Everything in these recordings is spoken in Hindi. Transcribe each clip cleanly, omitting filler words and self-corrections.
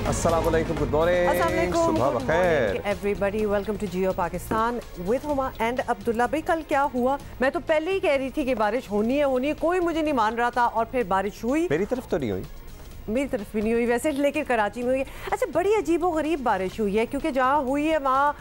अस्सलामुअलैकुम, गुड मॉर्निंग, सुबह बखैर everybody, welcome to Geo Pakistan with Huma and Abdullah. भाई कल क्या हुआ? मैं तो पहले ही कह रही थी कि बारिश होनी है, कोई मुझे नहीं मान रहा था और फिर बारिश हुई। मेरी तरफ तो नहीं हुई, मेरी तरफ भी नहीं हुई वैसे, लेकिन कराची में हुई है। अच्छा, बड़ी अजीबो गरीब बारिश हुई है क्योंकि जहाँ हुई है वहाँ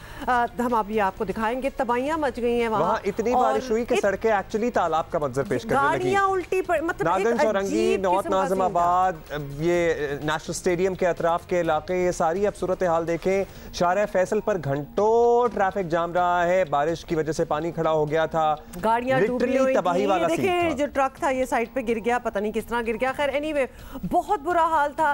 हम अभी आपको दिखाएंगे, तबाहियां मच गई हैं वहाँ। इतनी बारिश हुई कि सड़कें एक्चुअली तालाब का मंजर पेश करने लगी, गाड़ियाँ उल्टी पड़, मतलब नागन चौरंगी, नॉर्थ नाज़िमाबाद, ये नेशनल स्टेडियम के अतराफ के इलाके, ये सारी अब सूरत हाल देखें। शाहरा फैसल पर घंटों ट्रैफिक जाम रहा है, बारिश की वजह से पानी खड़ा हो गया था, गाड़ियाँ लिटरली तबाही वाला सीन था। जो ट्रक था ये साइड पे गिर गया, पता नहीं किस तरह गिर गया। खैर एनीवे, बहुत बुरा हाल था।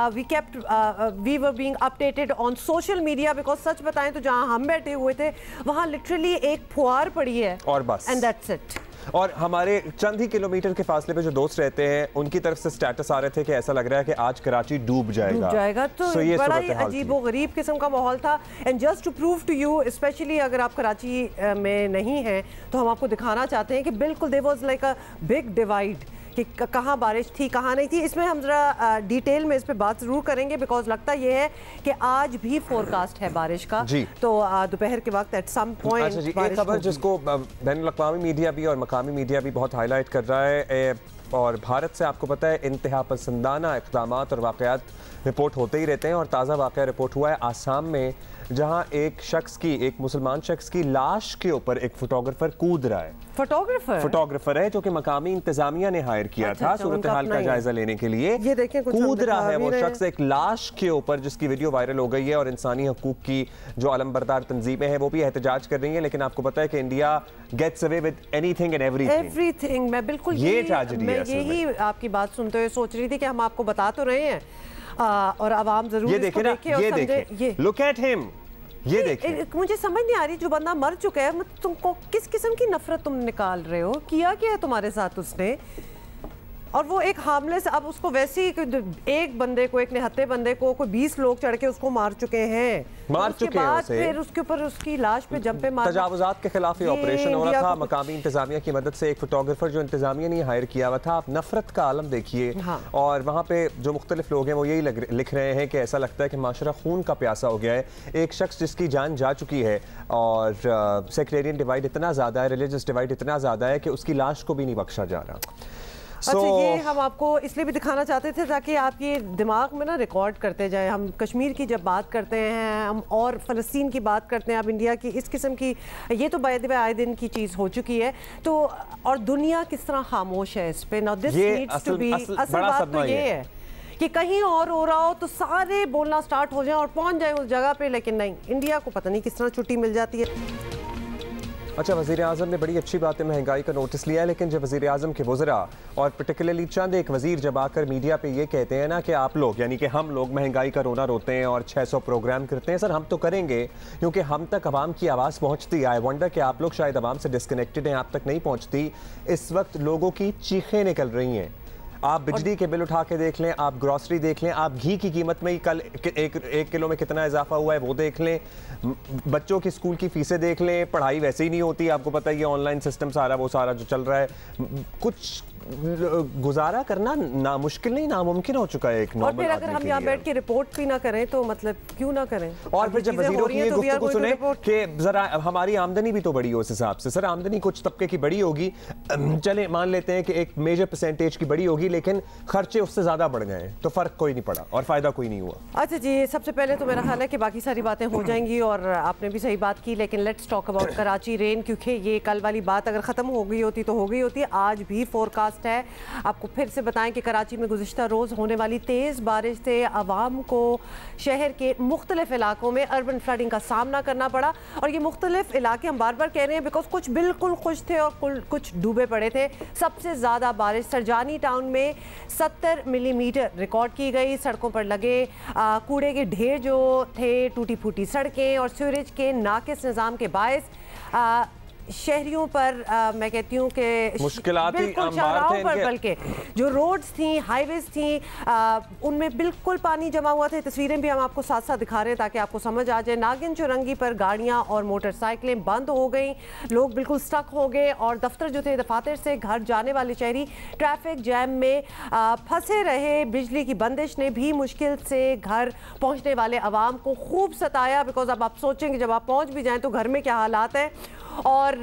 We were being updated on social media because सच बताएं तो जहां हम बैठे हुए थे वहां लिटरली एक फुहार पड़ी है और बस, एंड दैट्स इट। और हमारे चंद ही किलोमीटर के फासले पे जो दोस्त रहते हैं उनकी तरफ से स्टेटस आ रहे थे कि ऐसा लग रहा है कि आज कराची डूब जाएगा। तो ये बड़ा ही अजीबो गरीब किस्म का माहौल था। And just to prove to you, specially अगर आप कराची में नहीं हैं तो हम आपको दिखाना चाहते हैं कि बिल्कुल there was like a big divide कि कहाँ बारिश थी कहाँ नहीं थी। इसमें हम जरा डिटेल में इस पे बात जरूर करेंगे बिकॉज लगता ये है कि आज भी फोरकास्ट है बारिश का, तो दोपहर के वक्त एट सम पॉइंट। अच्छा जी, एक खबर जिसको बैनुल-अक़वामी मीडिया भी और मकामी मीडिया भी बहुत हाईलाइट कर रहा है, और भारत से आपको पता है इंतहा पसंदाना इक़दामात और वाक़यात रिपोर्ट होते ही रहते हैं। और ताज़ा वाक़या रिपोर्ट हुआ है आसाम में, जहां एक मुसलमान शख्स की लाश के ऊपर एक फोटोग्राफर कूद रहा है। फोटोग्राफर है जो कि मकामी इंतजामिया ने हायर किया था सूरत हाल का जायजा लेने के लिए। ये देखें, कूद रहा है वो शख्स एक लाश के ऊपर, जिसकी वीडियो वायरल हो गई है। और इंसानी हकूक की जो अलमबरदार तंजीमें हैं वो भी एहतजाज कर रही हैं, लेकिन आपको पता है कि India gets away with anything and everything. मैं बिल्कुल यही आपकी बात सुनते हुए सोच रही थी कि हम आपको बता तो रहे हैं और आवाम जरूर ये देखें ना, ये देखें, लुक एट हिम, ये देखिए। मुझे समझ नहीं आ रही, जो बंदा मर चुका है तुमको किस किस्म की नफरत तुम निकाल रहे हो? किया क्या है तुम्हारे साथ उसने? और वो एक हार्मलेस, अब उसको वैसे ही एक बंदे को, एक निहत्थे बंदे को कोई 20 लोग चढ़ के उसको मार चुके हैं, फिर उसके ऊपर उसकी लाश पे जंपे मार। तजावुजात के खिलाफ ऑपरेशन हो रहा था मकामी इंतजामिया की मदद से। एक फोटोग्राफर जो इंतजामिया ने हायर किया हुआ था। आप नफरत का आलम देखिए। हाँ। और वहाँ पे जो मुख्तलिफ लोग हैं वो यही लिख रहे हैं कि ऐसा लगता है कि माशरा खून का प्यासा हो गया है। एक शख्स जिसकी जान जा चुकी है और सेक्टेरियन डिवाइड इतना ज़्यादा है, रिलीजियस डिवाइड इतना ज़्यादा है कि उसकी लाश को भी नहीं बख्शा जा रहा। अच्छा, ये हम आपको इसलिए भी दिखाना चाहते थे ताकि आप ये दिमाग में ना रिकॉर्ड करते जाए। हम कश्मीर की जब बात करते हैं, हम और फ़लस्तीन की बात करते हैं, अब इंडिया की इस किस्म की, ये तो आए दिन की चीज़ हो चुकी है। तो और दुनिया किस तरह खामोश है इस पे। Now this needs to be, असल बात तो ये है कि कहीं और हो रहा हो तो सारे बोलना स्टार्ट हो जाए और पहुँच जाए उस जगह पर, लेकिन नहीं, इंडिया को पता नहीं किस तरह छुट्टी मिल जाती है। अच्छा, वज़ीर आज़म ने बड़ी अच्छी बात है, महंगाई का नोटिस लिया है, लेकिन जब वज़ीर आज़म के वज़रा और पर्टिकुलरली चंद एक वज़ीर जब आकर मीडिया पे ये कहते हैं ना कि आप लोग, यानी कि हम लोग महंगाई का रोना रोते हैं और 600 प्रोग्राम करते हैं, सर हम तो करेंगे क्योंकि हम तक आवाम की आवाज़ पहुँचती है। आई वंडर कि आप लोग शायद आवाम से डिस्कनेक्टेड हैं, आप तक नहीं पहुँचती। इस वक्त लोगों की चीखें निकल रही हैं। आप बिजली के बिल उठा के देख लें, आप ग्रॉसरी देख लें, आप घी की कीमत में ही कल एक किलो में कितना इजाफा हुआ है वो देख लें, बच्चों की स्कूल की फीसें देख लें, पढ़ाई वैसे ही नहीं होती। आपको पता है ये ऑनलाइन सिस्टम सारा वो सारा जो चल रहा है, कुछ गुजारा करना नामुश्किल नहीं, नामुमकिन हो चुका है एक नॉर्मल आदमी के लिए। और फिर अगर हम यहाँ बैठ के रिपोर्ट भी ना करें तो मतलब क्यों ना करें? और फिर जब वज़ीरों की ये गुफ्तगू सुने कि जरा हमारी आमदनी भी तो बढ़ी हो उस हिसाब से। सर आमदनी कुछ तबके की बढ़ी होगी, चले मान लेते हैं कि एक मेजर परसेंटेज की बढ़ी होगी, लेकिन खर्चे उससे ज्यादा बढ़ गए तो फर्क कोई नहीं पड़ा और फायदा कोई नहीं हुआ। अच्छा जी, सबसे पहले तो मेरा ख्याल है कि बाकी सारी बातें हो जाएंगी और आपने भी सही बात की, लेकिन let's talk about Karachi rain, क्योंकि ये कल वाली बात अगर ख़त्म हो गई होती तो हो गई होती। आज भी फोरकास्ट है। आपको फिर से बताएं कि कराची में गुज़िश्ता रोज़ होने वाली तेज़ बारिश से आवाम को शहर के मुख्तलिफ इलाकों में अर्बन फ्लडिंग का सामना करना पड़ा। और ये मुख्तलिफ इलाके हम बार बार कह रहे हैं बिकॉज कुछ बिल्कुल खुश थे और कुछ डूबे पड़े थे। सबसे ज़्यादा बारिश सरजानी टाउन में 70 मिलीमीटर रिकॉर्ड की गई। सड़कों पर लगे कूड़े के ढेर जो थे, टूटी फूटी सड़कें और सीवरेज के नाकिस निज़ाम के बायस शहरियों पर मैं कहती हूँ कि मुश्किलात बिल्कुल शाहराहों पर, बल्कि जो रोड्स थी, हाईवेज थी, उनमें बिल्कुल पानी जमा हुआ था। तस्वीरें भी हम आपको साथ साथ दिखा रहे हैं ताकि आपको समझ आ जाए। नागिन चुरंगी पर गाड़ियाँ और मोटरसाइकिलें बंद हो गई, लोग बिल्कुल स्टक हो गए और दफ्तर जो थे, दफातर से घर जाने वाले शहरी ट्रैफिक जैम में फंसे रहे। बिजली की बंदिश ने भी मुश्किल से घर पहुँचने वाले अवाम को खूब सताया। बिकॉज अब आप सोचेंगे जब आप पहुँच भी जाएँ तो घर में क्या हालात है। और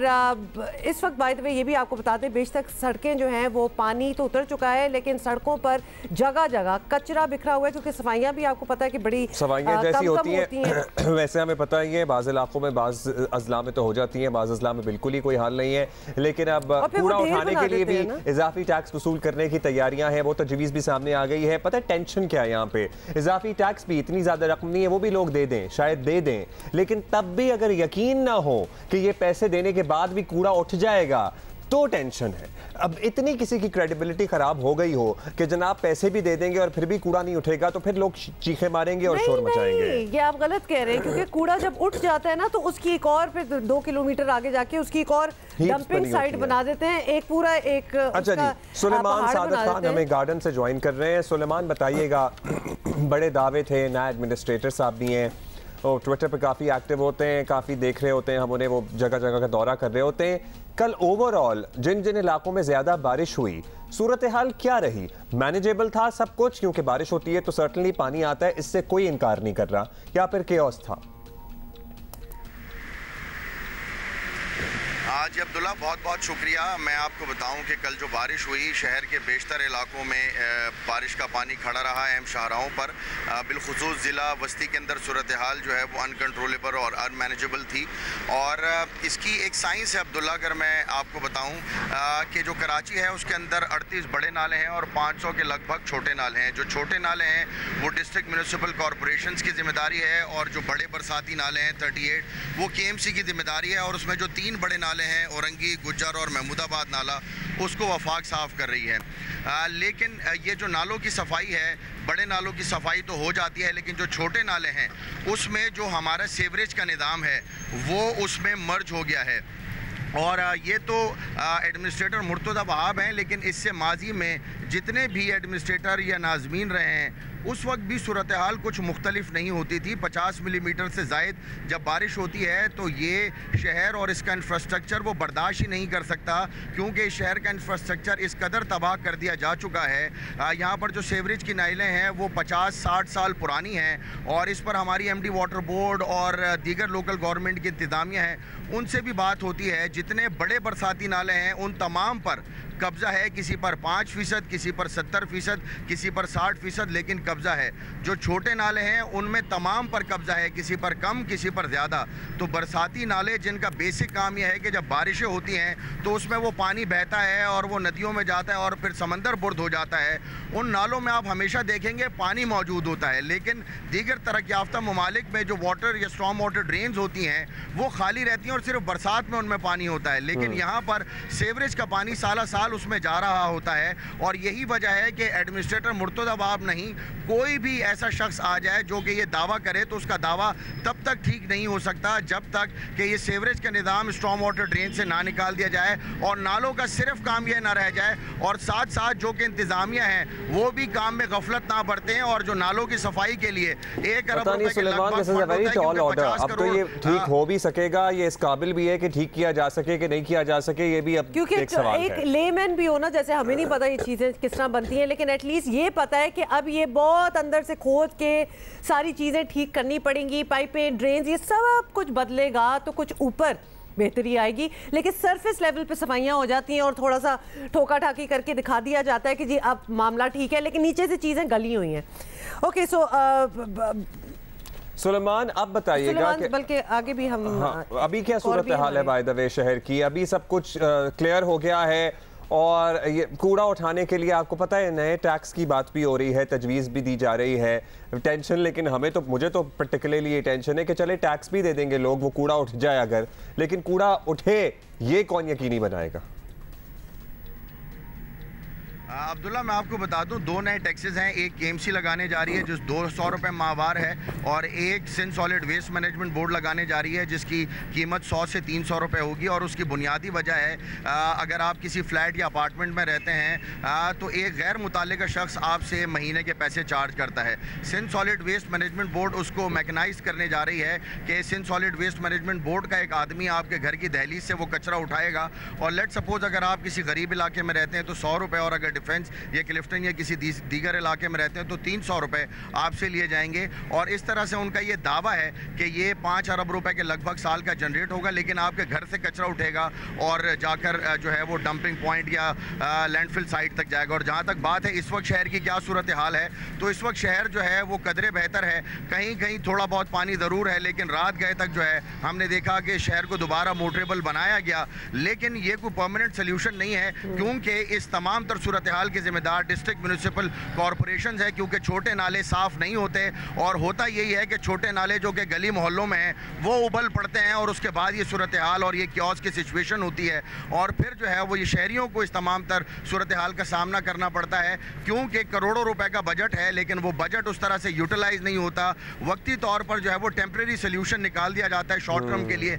इस वक्त बाय द वे ये भी आपको बता दें, बेशक सड़कें जो हैं वो पानी तो उतर चुका है, लेकिन सड़कों पर जगह जगह कचरा बिखरा हुआ है, क्योंकि सफाइयाँ भी आपको पता है कि बड़ी सफाइयाँ जैसी होती हैं। वैसे हमें पता ही है बाज़ इलाकों में, बाज़ अजला में तो हो जाती हैं, बाज़ अजला में बिल्कुल ही कोई हाल नहीं है। लेकिन अब कूड़ा उठाने के लिए भी इजाफी टैक्स वसूल करने की तैयारियां हैं, वो तजवीज़ भी सामने आ गई है। पता है टेंशन क्या है यहाँ पे? इजाफी टैक्स भी इतनी ज़्यादा रकम नहीं है, वो भी लोग दे दें, शायद दे दें, लेकिन तब भी अगर यकीन ना हो कि ये पैसे देने के बाद भी कूड़ा उठ जाएगा तो टेंशन है। अब इतनी किसी की क्रेडिबिलिटी खराब हो गई हो कि जनाब पैसे भी दे देंगे और फिर भी कूड़ा नहीं उठेगा, तो फिर लोग चीखे मारेंगे और शोर मचाएंगे। ये आप गलत कह रहे हैं, क्योंकि कूड़ा जब उठ जाता है ना तो उसकी एक और फिर 2 किलोमीटर आगे जाके उसकी एक और डंपिंग साइट बना देते हैं, एक पूरा एक। अच्छा जी, सुलेमान सादत खान हमें गार्डन से ज्वाइन कर रहे हैं। सुलेमान बताइएगा, बड़े दावे थे, नया एडमिनिस्ट्रेटर साहब भी हैं और ट्विटर पे काफ़ी एक्टिव होते हैं, काफ़ी देख रहे होते हैं, हम उन्हें वो जगह जगह का दौरा कर रहे होते हैं। कल ओवरऑल जिन जिन इलाकों में ज़्यादा बारिश हुई, सूरत हाल क्या रही? मैनेजेबल था सब कुछ? क्योंकि बारिश होती है तो सर्टनली पानी आता है, इससे कोई इनकार नहीं कर रहा, या फिर केओस था? जी अब्दुल्ला, बहुत बहुत शुक्रिया। मैं आपको बताऊं कि कल जो बारिश हुई, शहर के बेशतर इलाकों में बारिश का पानी खड़ा रहा अहम शाहराहों पर। बिलखुसूस ज़िला वस्ती के अंदर सूरत हाल जो है वो अनकंट्रोलेबल और अनमैनेजेबल थी। और इसकी एक साइंस है अब्दुल्ला, अगर मैं आपको बताऊं कि जो कराची है उसके अंदर 38 बड़े नाले हैं और 500 के लगभग छोटे नाले हैं। जो छोटे नाले हैं वो डिस्ट्रिक्ट म्यूनिसिपल कॉरपोरेशंस की जिम्मेदारी है, और जो बड़े बरसाती नाले हैं 38 वो KMC की जिम्मेदारी है। और उसमें जो 3 बड़े नाले हैं, औरंगी, गुज्जर और महमूदाबाद नाला, उसको वफाक साफ़ कर रही है। लेकिन ये जो नालों की सफाई है, बड़े नालों की सफाई तो हो जाती है, लेकिन जो छोटे नाले हैं उसमें जो हमारा सीवरेज का निज़ाम है वो उसमें मर्ज हो गया है। और ये तो एडमिनिस्ट्रेटर मुर्तज़ा वहाब हैं, लेकिन इससे माजी में जितने भी एडमिनिस्ट्रेटर या नाज़मीन रहे हैं उस वक्त भी सूरत हाल कुछ मुख्तलिफ नहीं होती थी। 50 मिलीमीटर से ज़ायद जब बारिश होती है तो ये शहर और इसका इंफ्रास्ट्रक्चर वो बर्दाश्त ही नहीं कर सकता, क्योंकि इस शहर का इंफ्रास्ट्रक्चर इस कदर तबाह कर दिया जा चुका है। यहाँ पर जो सीवरेज की नाइलें हैं वो 50-60 साल पुरानी हैं, और इस पर हमारी MD वाटर बोर्ड और दीगर लोकल गवर्नमेंट की इंतज़ामिया हैं, उनसे भी बात होती है। जितने बड़े बरसाती नाले हैं उन तमाम पर कब्ज़ा है, किसी पर 5%, किसी पर 70%, किसी पर 60%, लेकिन कब्ज़ा है। जो छोटे नाले हैं उनमें तमाम पर कब्ज़ा है, किसी पर कम, किसी पर ज़्यादा। तो बरसाती नाले जिनका बेसिक काम यह है कि जब बारिशें होती हैं तो उसमें वो पानी बहता है और वो नदियों में जाता है और फिर समंदर बुर्द हो जाता है। उन नालों में आप हमेशा देखेंगे पानी मौजूद होता है, लेकिन दीगर तरक्की याफ्ता ममालिक में जो वाटर या स्टॉर्म वाटर ड्रेन्स होती हैं वो खाली रहती हैं और सिर्फ बरसात में उनमें पानी होता है। लेकिन यहाँ पर सीवरेज का पानी साला साल उसमें जा रहा होता है, और यही वजह है कि एडमिनिस्ट्रेटर मुर्तज़ा वहाब नहीं, कोई भी ऐसा शख्स आ जाए जो कि ये दावा करे तो उसका दावा तब तक ठीक नहीं हो सकता जब तक कि ये सीवरेज का निज़ाम स्टॉर्म वाटर ड्रेन से ना निकाल दिया जाए और नालों का सिर्फ काम यह ना रह जाए, और साथ साथ जो कि इंतज़ामिया हैं वो भी काम में गफलत ना बरतें, और जो नालों की सफाई के लिए 1 अरब रुपए के लगभग अब तो ये ठीक हो भी सकेगा, ये इस काबिल भी है कि ठीक किया जा सके कि नहीं किया जा सके, ये भी अब क्योंकि एक लेमैन भी हो ना, जैसे हमें नहीं पता ये चीजें किस तरह बनती हैं, लेकिन एटलीस्ट ये पता है कि अब ये बहुत अंदर से खोद के सारी चीजें ठीक करनी पड़ेंगी, पाइपें, ड्रेन्स, ये सब कुछ बदलेगा तो कुछ ऊपर बेहतरी आएगी। लेकिन सरफेस लेवल पे सफाइयाँ हो जाती हैं और थोड़ा सा ठोका ठाकी करके दिखा दिया जाता है कि जी अब मामला ठीक है, लेकिन नीचे से चीज़ें गली हुई हैं। ओके, सो सुलेमान अब बताइएगा कि बल्कि आगे भी हम अभी क्या सूरत हाल है बाय द वे शहर की? अभी सब कुछ क्लियर हो गया है, और ये कूड़ा उठाने के लिए आपको पता है नए टैक्स की बात भी हो रही है, तजवीज़ भी दी जा रही है। टेंशन, लेकिन मुझे तो पर्टिकुलरली ये टेंशन है कि चले टैक्स भी दे देंगे लोग, वो कूड़ा उठ जाए अगर, लेकिन कूड़ा उठे ये कौन यकीनी बनाएगा? अब्दुल्ला, मैं आपको बता दूं, 2 नए टैक्सेस हैं। एक KMC लगाने जा रही है जो 200 रुपये माहवार है, और एक Sindh solid waste management board लगाने जा रही है जिसकी कीमत 100 से 300 रुपये होगी। और उसकी बुनियादी वजह है, अगर आप किसी फ्लैट या अपार्टमेंट में रहते हैं तो एक गैर मुतल्लिका शख्स आपसे महीने के पैसे चार्ज करता है। Sindh solid waste management board उसको मैकेनाइज करने जा रही है कि Sindh solid waste management board का एक आदमी आपके घर की दहलीज से वो कचरा उठाएगा, और लेट सपोज अगर आप किसी गरीब इलाके में रहते हैं तो 100 रुपये, और अगर डिफेंस या क्लिफ्टन या किसी दीगर इलाके में रहते हैं तो 300 रुपये आपसे लिए जाएंगे। और इस तरह से उनका ये दावा है कि ये 5 अरब रुपए के लगभग साल का जनरेट होगा, लेकिन आपके घर से कचरा उठेगा और जाकर जो है वो डंपिंग पॉइंट या लैंडफिल साइट तक जाएगा। और जहाँ तक बात है इस वक्त शहर की क्या सूरत हाल है, तो इस वक्त शहर जो है वो कदरे बेहतर है। कहीं कहीं थोड़ा बहुत पानी ज़रूर है, लेकिन रात गए तक जो है हमने देखा कि शहर को दोबारा मोटरेबल बनाया गया, लेकिन ये कोई परमानेंट सोल्यूशन नहीं है, क्योंकि इस तमाम तर सूरत हाल के जिम्मेदार डिस्ट्रिक्ट म्यूनिसिपल कॉरपोरेशन है, क्योंकि छोटे नाले साफ़ नहीं होते। और होता यही है कि छोटे नाले जो कि गली मोहल्लों में हैं वो उबल पड़ते हैं, और उसके बाद ये सूरत हाल और ये क्योस की सिचुएशन होती है, और फिर जो है वो ये शहरियों को इस तमाम तर सूरत हाल का सामना करना पड़ता है, क्योंकि करोड़ों रुपए का बजट है, लेकिन वो बजट उस तरह से यूटिलाइज नहीं होता। वक्ती तौर पर जो है वो टेम्प्रेरी सोल्यूशन निकाल दिया जाता है शॉर्ट टर्म के लिए,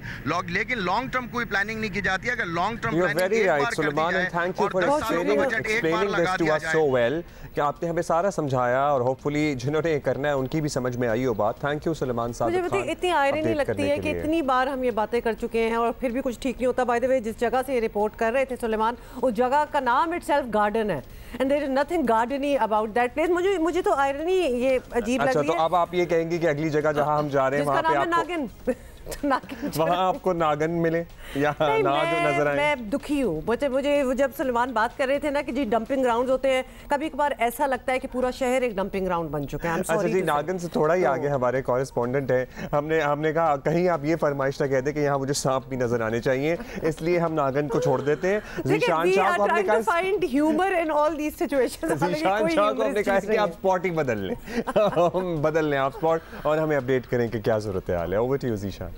लेकिन लॉन्ग टर्म कोई प्लानिंग नहीं की जाती है। अगर लॉन्ग टर्म प्लानिंग एक बार कर दी जाए और 10 सालों का बजट एक बार लगा दिया जाए। so well कि आपने हमें सारा समझाया, और होपफुली जिन्होंने ये करना है उनकी भी समझ में आई हो बात। थैंक यू सुलेमान साहब। मुझे इतनी आयरनी लगती है कि इतनी बार हम ये बातें कर चुके हैं और फिर भी कुछ ठीक नहीं होता। बाय द वे, जिस जगह से ये रिपोर्ट कर रहे थे सुलेमान, उस जगह का नाम इटसेल्फ गार्डन है, and there is nothing gardeny about that place. मुझे तो आयरनी ये अजीब लग रही है। तो अब आप ये कहेंगे कि अगली जगह जहाँ हम जा रहे हैं वहाँ पे आपको वहाँ आपको नागन मिले या नाग नजर आए? मैं दुखी हूँ। मुझे जब सलमान बात कर रहे थे ना कि जी डंपिंग ग्राउंड्स होते हैं, कभी कभार ऐसा लगता है कि पूरा शहर एक डंपिंग ग्राउंड बन चुका है। अच्छा जी, नागन से थोड़ा ही आगे हमारे कॉरेस्पॉन्डेंट है, हमने कहा कहीं आप ये फरमाइश ना कह दे कि यहाँ मुझे सांप भी नजर आने चाहिए, इसलिए हम नागन को छोड़ देते हैं। ज़ीशान शाह को हमने कहा find humour in all these situations. Zeeshan Shah को हमने कहा कि आप स्पॉट ही बदल लें, हम बदल लें आप स्पॉट, और हमें अपडेट करें कि क्या सूरत हाल है। Over to you Zeeshan.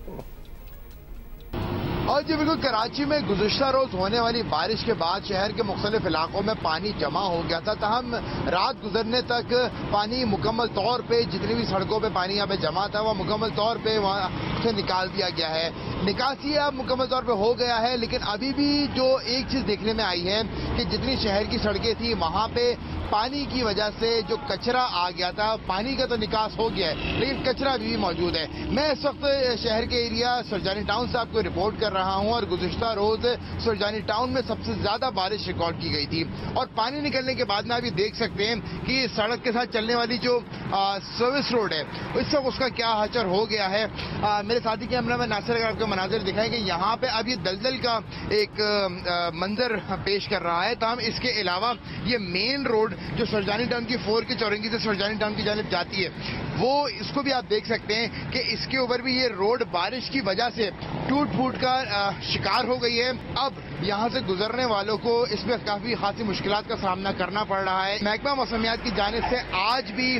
और जी बिल्कुल, कराची में गुज़िश्ता रोज होने वाली बारिश के बाद शहर के मुख्तलिफ इलाकों में पानी जमा हो गया था। तहम रात गुजरने तक पानी मुकम्मल तौर पे, जितनी भी सड़कों पे पानी यहाँ पे जमा था वह मुकम्मल तौर पे वहाँ से निकाल दिया गया है। निकासी अब मुकम्मल तौर पे हो गया है, लेकिन अभी भी जो एक चीज़ देखने में आई है कि जितनी शहर की सड़कें थी वहाँ पे पानी की वजह से जो कचरा आ गया था, पानी का तो निकास हो गया है लेकिन कचरा भी मौजूद है। मैं इस वक्त शहर के एरिया सुरजानी टाउन से आपको रिपोर्ट कर रहा हूं, और गुज़िश्ता रोज सुरजानी टाउन में सबसे ज्यादा बारिश रिकॉर्ड की गई थी, और पानी निकलने के बाद में आप ये देख सकते हैं कि सड़क के साथ चलने वाली जो सर्विस रोड है इस वक्त उसका क्या हाचर हो गया है। मेरे साथी कैमरामैन नासिर अगर आपको मनाजिर दिखाएंगे, यहाँ पे अब ये दलदल का एक मंजर पेश कर रहा है। तमाम इसके अलावा ये मेन रोड जो सुरजानी टाउन की 4 की चौरंगी से सुरजानी टाउन की जानिब जाती है, वो इसको भी आप देख सकते हैं कि इसके ऊपर भी ये रोड बारिश की वजह से टूट फूट का शिकार हो गई है। अब यहाँ से गुजरने वालों को इसमें काफी खासी मुश्किलात का सामना करना पड़ रहा है। महकमा मौसमियात की जानिब से आज भी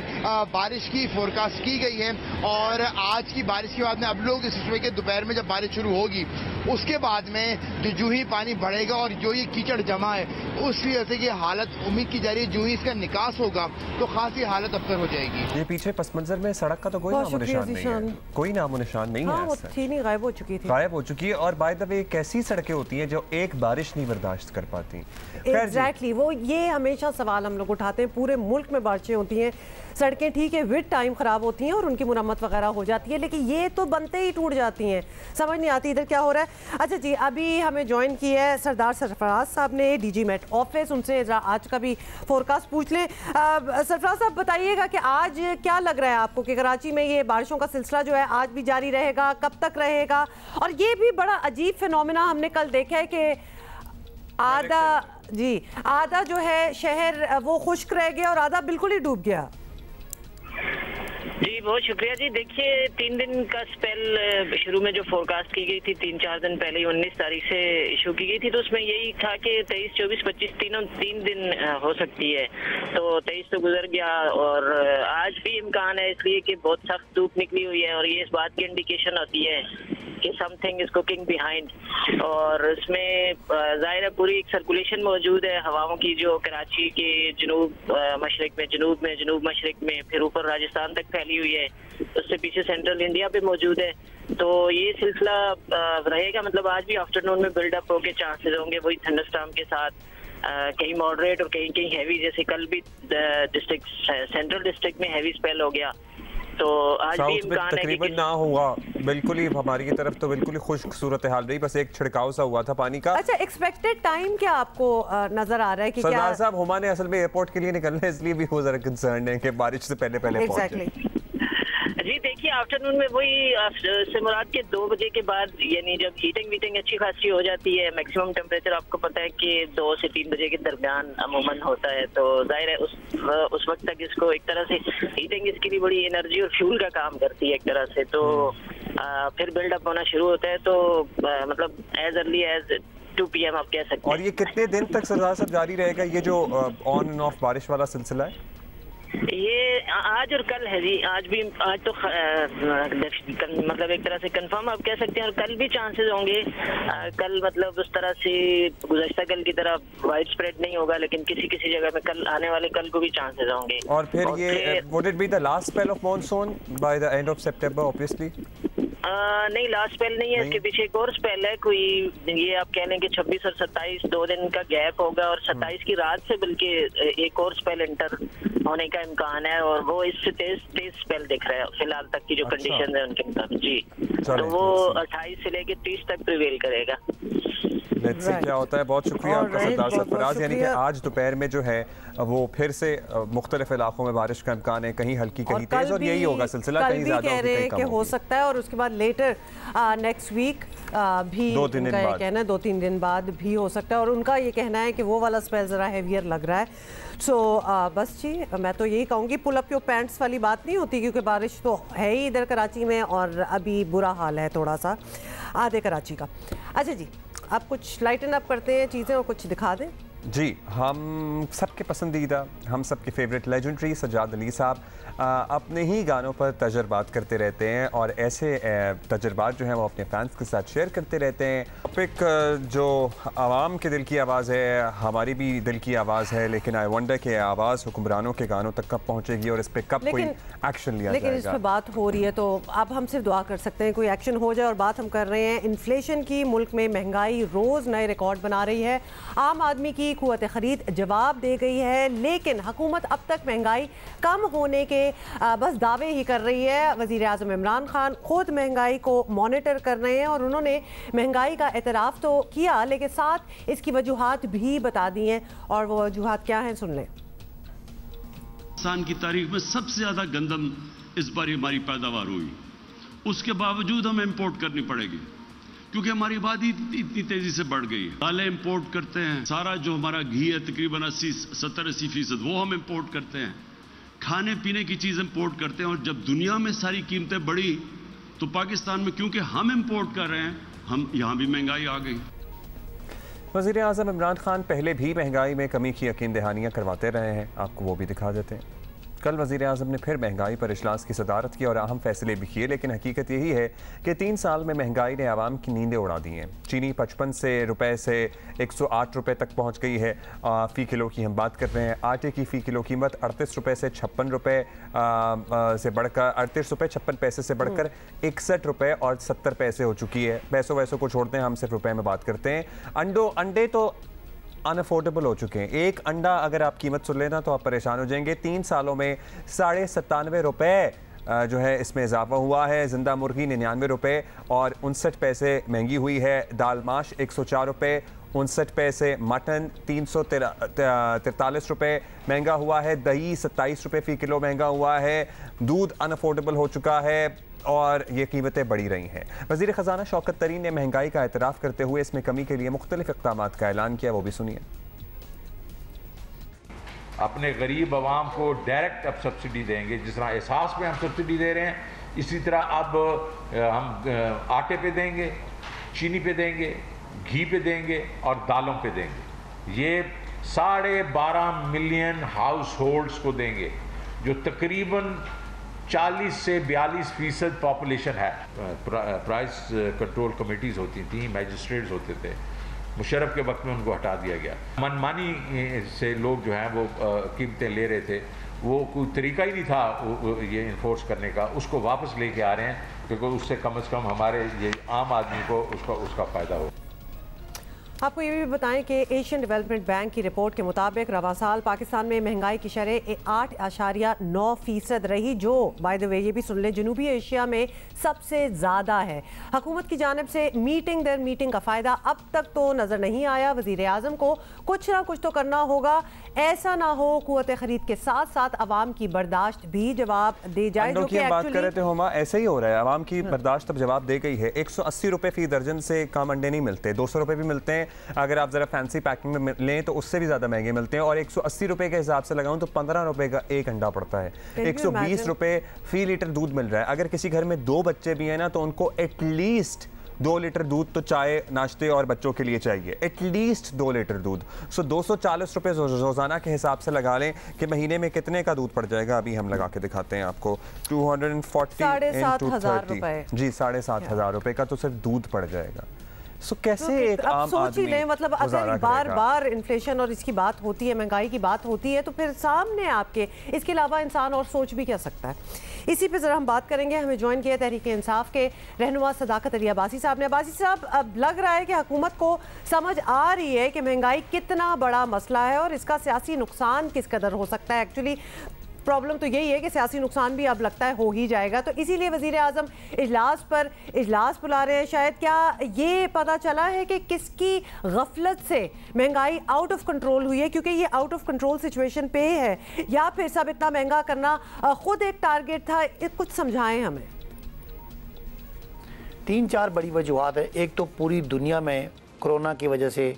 बारिश की फोरकास्ट की गई है, और आज की बारिश के बाद में अब लोग इस सुबह के दोपहर में जब बारिश शुरू होगी उसके बाद में जो ही पानी बढ़ेगा और जो ये कीचड़ जमा है उस वजह से ये हालत उम्मीद की जा रही है जो ही इसका निकास होगा तो खासी हालत अब तक हो जाएगी। ये पीछे पस मंजर में सड़क का तो कोई नामो निशान नहीं है, कोई नामो निशान नहीं है। वो थी नहीं, गायब हो चुकी थी, गायब हो चुकी है। और बाय द वे कैसी सड़कें होती हैं जो एक बारिश नहीं बर्दाश्त कर पाती। एग्जैक्टली वो ये हमेशा सवाल हम लोग उठाते हैं। पूरे मुल्क में बारिशें होती हैं, सड़कें ठीक है विद टाइम खराब होती हैं और उनकी मुरम्मत वगैरह हो जाती है, लेकिन ये तो बनते ही टूट जाती हैं। समझ नहीं आती इधर क्या हो रहा है। अच्छा जी, अभी हमें ज्वाइन किया है सरदार सरफराज साहब ने, डीजी मेट ऑफिस, उनसे आज का भी फोरकास्ट पूछ लें। सरफराज साहब बताइएगा कि आज क्या लग रहा है आपको कि कराची में ये बारिशों का सिलसिला जो है आज भी जारी रहेगा, कब तक रहेगा? और ये भी बड़ा अजीब फिनोमेना हमने कल देखा है कि आधा जो है शहर वो खुश्क रह गया और आधा बिल्कुल ही डूब गया। जी बहुत शुक्रिया जी। देखिए 3 दिन का स्पेल शुरू में जो फोरकास्ट की गई थी 3-4 दिन पहले 19 तारीख से इशू की गई थी, तो उसमें यही था कि 23, 24, 25 3 दिन हो सकती है। तो 23 तो गुजर गया और आज भी इम्कान है, इसलिए कि बहुत सख्त धूप निकली हुई है और ये इस बात की इंडिकेशन होती है कि समथिंग इज कुकिंग बिहाइंड। और इसमें जाहिर है पूरी एक सर्कुलेशन मौजूद है हवाओं की, जो कराची के जनूब मशरक में, जनूब मशरक में, फिर ऊपर राजस्थान तक फैली हुई है। उससे पीछे सेंट्रल इंडिया पे मौजूद है। तो ये सिलसिला रहेगा, मतलब आज भी आफ्टरनून में बिल्डअप होके चांसेस होंगे वही थंडरस्टॉर्म के साथ, कहीं मॉडरेट और कहीं कहीं हैवी, जैसे कल भी डिस्ट्रिक्ट सेंट्रल डिस्ट्रिक्ट में हैवी स्पेल हो गया। तो आज भी इम्कान है तकरीबन ना हुआ, बिल्कुल ही हमारी की तरफ तो बिल्कुल ही खुश्क सूरत हाल रही, बस एक छिड़काव सा हुआ था पानी का। अच्छा, एक्सपेक्टेड टाइम क्या आपको नजर आ रहा है कि सरदार साहब हुमा ने असल में एयरपोर्ट के लिए निकलना है, इसलिए भी वो जरा कंसर्न है कि बारिश से पहले एग्जैक्टली। जी देखिए, आफ्टरनून में वही से मुराद के 2 बजे के बाद, यानी जब हीटिंग अच्छी खासी हो जाती है, मैक्सिमम टेम्परेचर आपको पता है कि 2 से 3 बजे के दरमियान अमूमन होता है। तो जाहिर है उस वक्त तक इसको एक तरह से हीटिंग इसके लिए बड़ी एनर्जी और फ्यूल का काम करती है एक तरह से। तो फिर बिल्डअप होना शुरू होता है, तो मतलब एज अर्ली एज 2 PM आप कह सकते हैं। और ये कितने दिन तक सरदार साहब जारी रहेगा, ये जो ऑन एंड ऑफ बारिश वाला सिलसिला है? ये आज और कल है जी। आज तो मतलब एक तरह से कंफर्म आप कह सकते हैं, और कल भी चांसेस होंगे। कल मतलब उस तरह से गुज़श्ता कल की तरह वाइड स्प्रेड नहीं होगा, लेकिन किसी किसी जगह में कल आने वाले कल को भी चांसेस होंगे। और फिर ये would it be the last spell of monsoon by the end of September obviously? नहीं, लास्ट स्पेल नहीं है, इसके पीछे एक और स्पेल है। कोई ये आप कह लें कि 26 और 27 2 दिन का गैप होगा, और 27 की रात से बल्कि एक और स्पेल एंटर होने का इम्कान है, और वो इससे तेज स्पेल दिख रहा है फिलहाल तक की जो कंडीशन है उनके मुताबिक जी। तो वो 28 से लेके 30 तक प्रिवेल करेगा। लेट्स सी क्या होता है। बहुत शुक्रिया आपका सरदार सरफराज। यानी कि आज दोपहर में जो है वो फिर से मुख्तलिफ इलाकों में बारिश का इम्कान है, कहीं हल्की कहीं तेज, और यही होगा सिलसिला, कहीं ज्यादा कह रहे हैं कि हो सकता है। और उसके बाद लेटर नेक्स्ट वीक भी 2-3 दिन बाद कहना है 2-3 दिन बाद भी हो सकता है, और उनका ये कहना है कि वो वाला स्पेल जरा हैवियर लग रहा है। सो बस जी, मैं तो यही कहूँगी पुल अप योर पैंट्स वाली बात नहीं होती, क्योंकि बारिश तो है ही इधर कराची में, और अभी बुरा हाल है थोड़ा सा आधे कराची का। अच्छा जी, आप कुछ लाइटन अप करते हैं चीज़ें और कुछ दिखा दें। जी, हम सबके पसंदीदा, हम सबके फेवरेट लेजेंडरी सज्जाद अली साहब अपने ही गानों पर तजर्बात करते रहते हैं, और ऐसे तजर्बात जो हैं वो अपने फैंस के साथ शेयर करते रहते हैं। टॉपिक जो आवाम के दिल की आवाज़ है, हमारी भी दिल की आवाज़ है, लेकिन आई वंडर कि आवाज़ हुक्मरानों के गानों तक कब पहुँचेगी और इस पर कब कोई एक्शन लिया जाएगा। लेकिन इस पर बात हो रही है, तो अब हम सिर्फ दुआ कर सकते हैं कोई एक्शन हो जाए। और बात हम कर रहे हैं इन्फ्लेशन की। मुल्क में महंगाई रोज़ नए रिकॉर्ड बना रही है, आम आदमी की क़ुव्वत ख़रीद जवाब दे गई है, लेकिन हुकूमत अब तक महंगाई कम होने के बस दावे ही कर रही है। वज़ीर आज़म इमरान खान खुद महंगाई को मॉनिटर कर रहे हैं, और उन्होंने महंगाई का एतराफ़ तो किया, लेकिन साथ इसकी वजूहात भी बता दी हैं। और वो वजूहात क्या हैं, सुन लें। पाकिस्तान की तारीख में सबसे ज़्यादा गंदम इस बार हमारी पैदावार हुई, उसके बावजूद हमें इम्पोर्ट करनी पड़ेगी, क्योंकि हमारी आबादी इतनी तेजी से बढ़ गई है। दालें इंपोर्ट करते हैं, सारा जो हमारा घी है तकरीबन 70-80% वो हम इंपोर्ट करते हैं, खाने पीने की चीज़ इंपोर्ट करते हैं। और जब दुनिया में सारी कीमतें बढ़ी तो पाकिस्तान में क्योंकि हम इंपोर्ट कर रहे हैं, हम यहाँ भी महंगाई आ गई। वज़ीर आज़म इमरान खान पहले भी महंगाई में कमी की यकीन दहानियाँ करवाते रहे हैं, आपको वो भी दिखा देते हैं। कल वज़ीर आज़म ने फिर महंगाई पर इजलास की सदारत की और अहम फैसले भी किए, लेकिन हकीकत यही है कि 3 साल में महंगाई ने आवाम की नींदें उड़ा दी हैं। चीनी 55 रुपए से 108 रुपए तक पहुंच गई है फ़ी किलो की हम बात कर रहे हैं। आटे की फ़ी किलो कीमत 38 रुपए से 56 रुपए से बढ़कर 38 रुपए 56 पैसे से बढ़कर 61 रुपए और 70 पैसे हो चुकी है। पैसों वैसों को छोड़ते हैं, हम सिर्फ रुपए में बात करते हैं। अंडे तो अनअफोर्डेबल हो चुके हैं। एक अंडा अगर आप कीमत सुन लेना तो आप परेशान हो जाएंगे। 3 सालों में 97.5 रुपए जो है इसमें इजाफा हुआ है। जिंदा मुर्गी 99 रुपए और 59 पैसे महंगी हुई है। दाल माश 104 रुपए 59 पैसे। मटन 343 रुपए महंगा हुआ है। दही 27 रुपए फ़ी किलो महंगा हुआ है। दूध अनअफोर्डेबल हो चुका है और ये कीमतें बढ़ी रही हैं। वज़ीर ख़जाना शौकत तरीन ने महंगाई का एतराफ़ करते हुए इसमें कमी के लिए मुख्तलिफ इक़दामात का ऐलान किया, वो भी सुनिए। अपने गरीब आवाम को डायरेक्ट अब सब्सिडी देंगे, जिस तरह एहसास पे हम सब्सिडी दे रहे हैं, इसी तरह अब हम आटे पे देंगे, चीनी पे देंगे, घी पे देंगे और दालों पे देंगे। ये 12.5 मिलियन हाउस होल्ड्स को देंगे, जो तकरीबन 40 से 42% पॉपुलेशन है। प्राइस कंट्रोल कमेटीज़ होती थी, मैजिस्ट्रेट्स होते थे, मुशर्रफ के वक्त में उनको हटा दिया गया। मनमानी से लोग जो हैं वो कीमतें ले रहे थे, वो कोई तरीका ही नहीं था ये इन्फोर्स करने का, उसको वापस लेके आ रहे हैं क्योंकि उससे कम से कम हमारे ये आम आदमी को उसका फ़ायदा हो। आपको ये भी बताएं कि एशियन डेवलपमेंट बैंक की रिपोर्ट के मुताबिक रवा साल पाकिस्तान में महंगाई की शरह 8.9% रही, जो बाय द वे ये भी सुन लें जनूबी एशिया में सबसे ज़्यादा है। हुकूमत की जानिब से मीटिंग दर मीटिंग का फ़ायदा अब तक तो नज़र नहीं आया। वज़ीर आज़म को कुछ ना कुछ तो करना होगा, ऐसा ना हो कुव्वत ख़रीद के साथ साथ आवाम की बर्दाश्त भी जवाब दे जाए। जो कि बात कर रहे थे हुमा, ऐसे ही हो रहा है, आवाम की बर्दाश्त अब जवाब दे गई है। 180 रुपये फ़ी दर्जन से कम अंडे नहीं मिलते, 200 रुपये भी मिलते हैं, अगर आप ज़रा फैंसी पैकिंग में लें तो उससे भी ज़्यादा महंगे मिलते हैं। और 180 रुपये के हिसाब से लगाऊं तो 15 रुपये का एक अंडा पड़ता है। 120 रुपये फ़ी लीटर दूध मिल रहा है। अगर किसी घर में 2 बच्चे भी हैं ना तो उनको एटलीस्ट 2 लीटर दूध तो चाय, नाश्ते और बच्चों के लिए चाहिए, एटलीस्ट 2 लीटर दूध। सो 240 रुपये रोज़ाना के हिसाब से लगा लें कि महीने में कितने का दूध पड़ जाएगा। अभी हम लगा के दिखाते हैं आपको, 240 into 30 जी 7,500 रुपये का तो सिर्फ दूध पड़ जाएगा। सो कैसे एक आम सोच ही लें, मतलब अगर बार बार इन्फ्लेशन और इसकी बात होती है, महंगाई की बात होती है, तो फिर सामने आपके इसके अलावा इंसान और सोच भी क्या सकता है। इसी पे ज़रा हम बात करेंगे। हमें ज्वाइन किया तहरीक इंसाफ के रहनुमा सदाकत अली अब्बासी साहब ने। अब्बासी साहब, अब लग रहा है कि हुकूमत को समझ आ रही है कि महंगाई कितना बड़ा मसला है और इसका सियासी नुकसान किस कदर हो सकता है। एक्चुअली प्रॉब्लम तो यही है कि सियासी नुकसान भी अब लगता है हो ही जाएगा, तो इसीलिए वज़ीर आज़म इजलास बुला रहे हैं। शायद क्या ये पता चला है कि किसकी गफलत से महंगाई आउट ऑफ कंट्रोल हुई है, क्योंकि ये आउट ऑफ कंट्रोल सिचुएशन पे है, या फिर सब इतना महंगा करना खुद एक टारगेट था? कुछ समझाएं हमें। 3-4 बड़ी वजूहत है। एक तो पूरी दुनिया में कोरोना की वजह से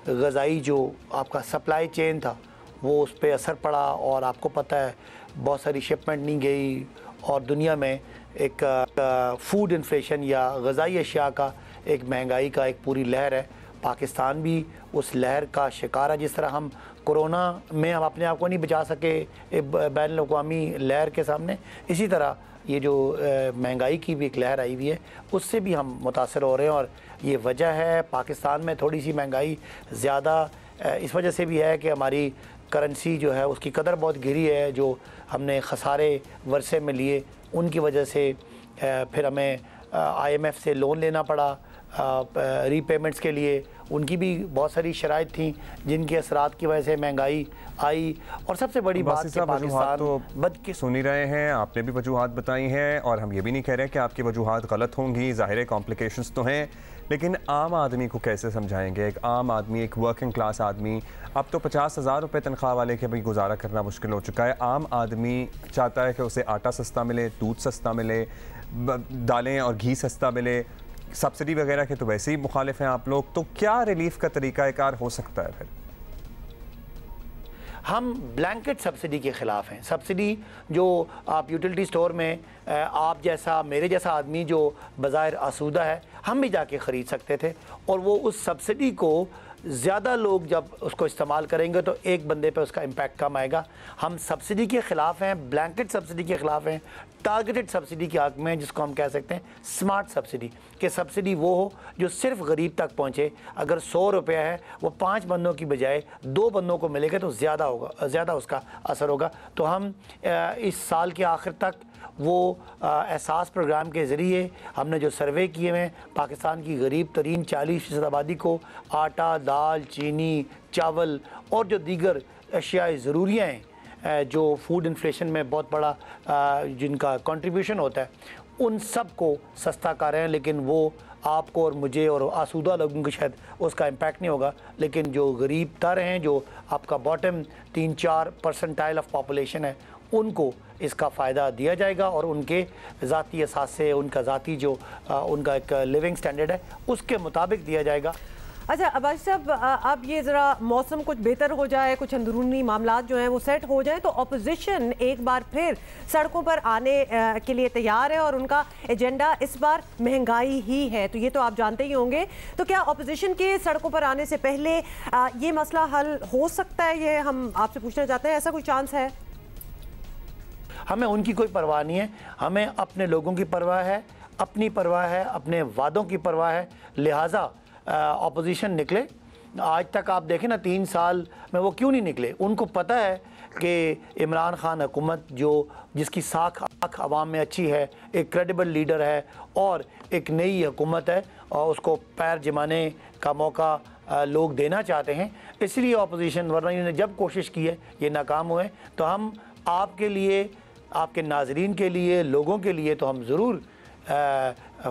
ग़ज़ाई जो आपका सप्लाई चेन था वो उस पर असर पड़ा, और आपको पता है बहुत सारी शिपमेंट नहीं गई, और दुनिया में एक फूड इन्फ्लेशन या ग़ज़ाई अशिया का एक महंगाई का एक पूरी लहर है। पाकिस्तान भी उस लहर का शिकार है। जिस तरह हम कोरोना में हम अपने आप को नहीं बचा सके बैन-अल-अक़वामी लहर के सामने, इसी तरह ये जो महंगाई की भी एक लहर आई हुई है उससे भी हम मुतासर हो रहे हैं। और ये वजह है पाकिस्तान में थोड़ी सी महंगाई ज़्यादा इस वजह से भी है कि हमारी करेंसी जो है उसकी कदर बहुत गिरी है, जो हमने खसारे वर्षे में लिए उनकी वजह से फिर हमें IMF से लोन लेना पड़ा रीपेमेंट्स के लिए। उनकी भी बहुत सारी शराइत थी जिनके असरात की वजह से महंगाई आई। और सबसे बड़ी बात कि पाकिस्तान तो सुन ही रहे हैं, आपने भी वजूहात बताई हैं और हम ये भी नहीं कह रहे कि आपकी वजूहात गलत होंगी, ज़ाहिर कॉम्प्लिकेशंस तो हैं, लेकिन आम आदमी को कैसे समझाएंगे? एक आम आदमी, एक वर्किंग क्लास आदमी, अब तो 50,000 रुपये तनख्वाह वाले के भी गुजारा करना मुश्किल हो चुका है। आम आदमी चाहता है कि उसे आटा सस्ता मिले, दूध सस्ता मिले, दालें और घी सस्ता मिले, सब्सिडी वगैरह के तो वैसे ही मुखालिफ हैं आप लोग, तो क्या रिलीफ का तरीक़ाकार हो सकता है? फिर हम ब्लैंकेट सब्सिडी के ख़िलाफ़ हैं। सब्सिडी जो आप यूटिलिटी स्टोर में आप जैसा मेरे जैसा आदमी जो बज़ाहिर आसूदा है हम भी जाके ख़रीद सकते थे, और वो उस सब्सिडी को ज़्यादा लोग जब उसको इस्तेमाल करेंगे तो एक बंदे पे उसका इम्पैक्ट कम आएगा। हम सब्सिडी के ख़िलाफ़ हैं, ब्लैंकेट सब्सिडी के ख़िलाफ़ हैं, टारगेटेड सब्सिडी के हक़ में, जिसको हम कह सकते हैं स्मार्ट सब्सिडी, कि सब्सिडी वो हो जो सिर्फ गरीब तक पहुँचे। अगर 100 रुपया है वो 5 बंदों की बजाय 2 बंदों को मिलेगा तो ज़्यादा उसका असर होगा। तो हम इस साल के आखिर तक वो एहसास प्रोग्राम के ज़रिए हमने जो सर्वे किए हैं पाकिस्तान की गरीब तरीन 40% आबादी को आटा, दाल, चीनी, चावल और जो दीगर अशियाए ज़रूरियाँ हैं जो फूड इन्फ्लेशन में बहुत बड़ा जिनका कंट्रीब्यूशन होता है, उन सब को सस्ता कर रहे हैं। लेकिन वो आपको और मुझे और आसूदा लोगों को शायद उसका इम्पैक्ट नहीं होगा, लेकिन जो गरीब तर हैं, जो आपका बॉटम 3-4 परसेंटाइल ऑफ पॉपुलेशन है, उनको इसका फ़ायदा दिया जाएगा और उनके ज़ाती असास से उनका ज़ाती जो उनका एक लिविंग स्टैंडर्ड है उसके मुताबिक दिया जाएगा। अच्छा अब्बासी साहब, अब ये ज़रा मौसम कुछ बेहतर हो जाए, कुछ अंदरूनी मामलात जो हैं वो सेट हो जाए, तो अपोजिशन एक बार फिर सड़कों पर आने के लिए तैयार है और उनका एजेंडा इस बार महंगाई ही है, तो ये तो आप जानते ही होंगे। तो क्या अपोजिशन के सड़कों पर आने से पहले ये मसला हल हो सकता है? ये हम आपसे पूछना चाहते हैं, ऐसा कोई चांस है? हमें उनकी कोई परवाह नहीं है, हमें अपने लोगों की परवाह है, अपनी परवाह है, अपने वादों की परवाह है। लिहाजा अपोजिशन निकले। आज तक आप देखें ना 3 साल में वो क्यों नहीं निकले? उनको पता है कि इमरान खान हुकूमत जिसकी साख आवाम में अच्छी है, एक क्रेडिबल लीडर है और एक नई हुकूमत है और उसको पैर जमाने का मौका लोग देना चाहते हैं, इसलिए अपोजिशन, वरना इन्होंने जब कोशिश की है ये नाकाम हुए। तो हम आपके लिए, आपके नाजरीन के लिए, लोगों के लिए तो हम ज़रूर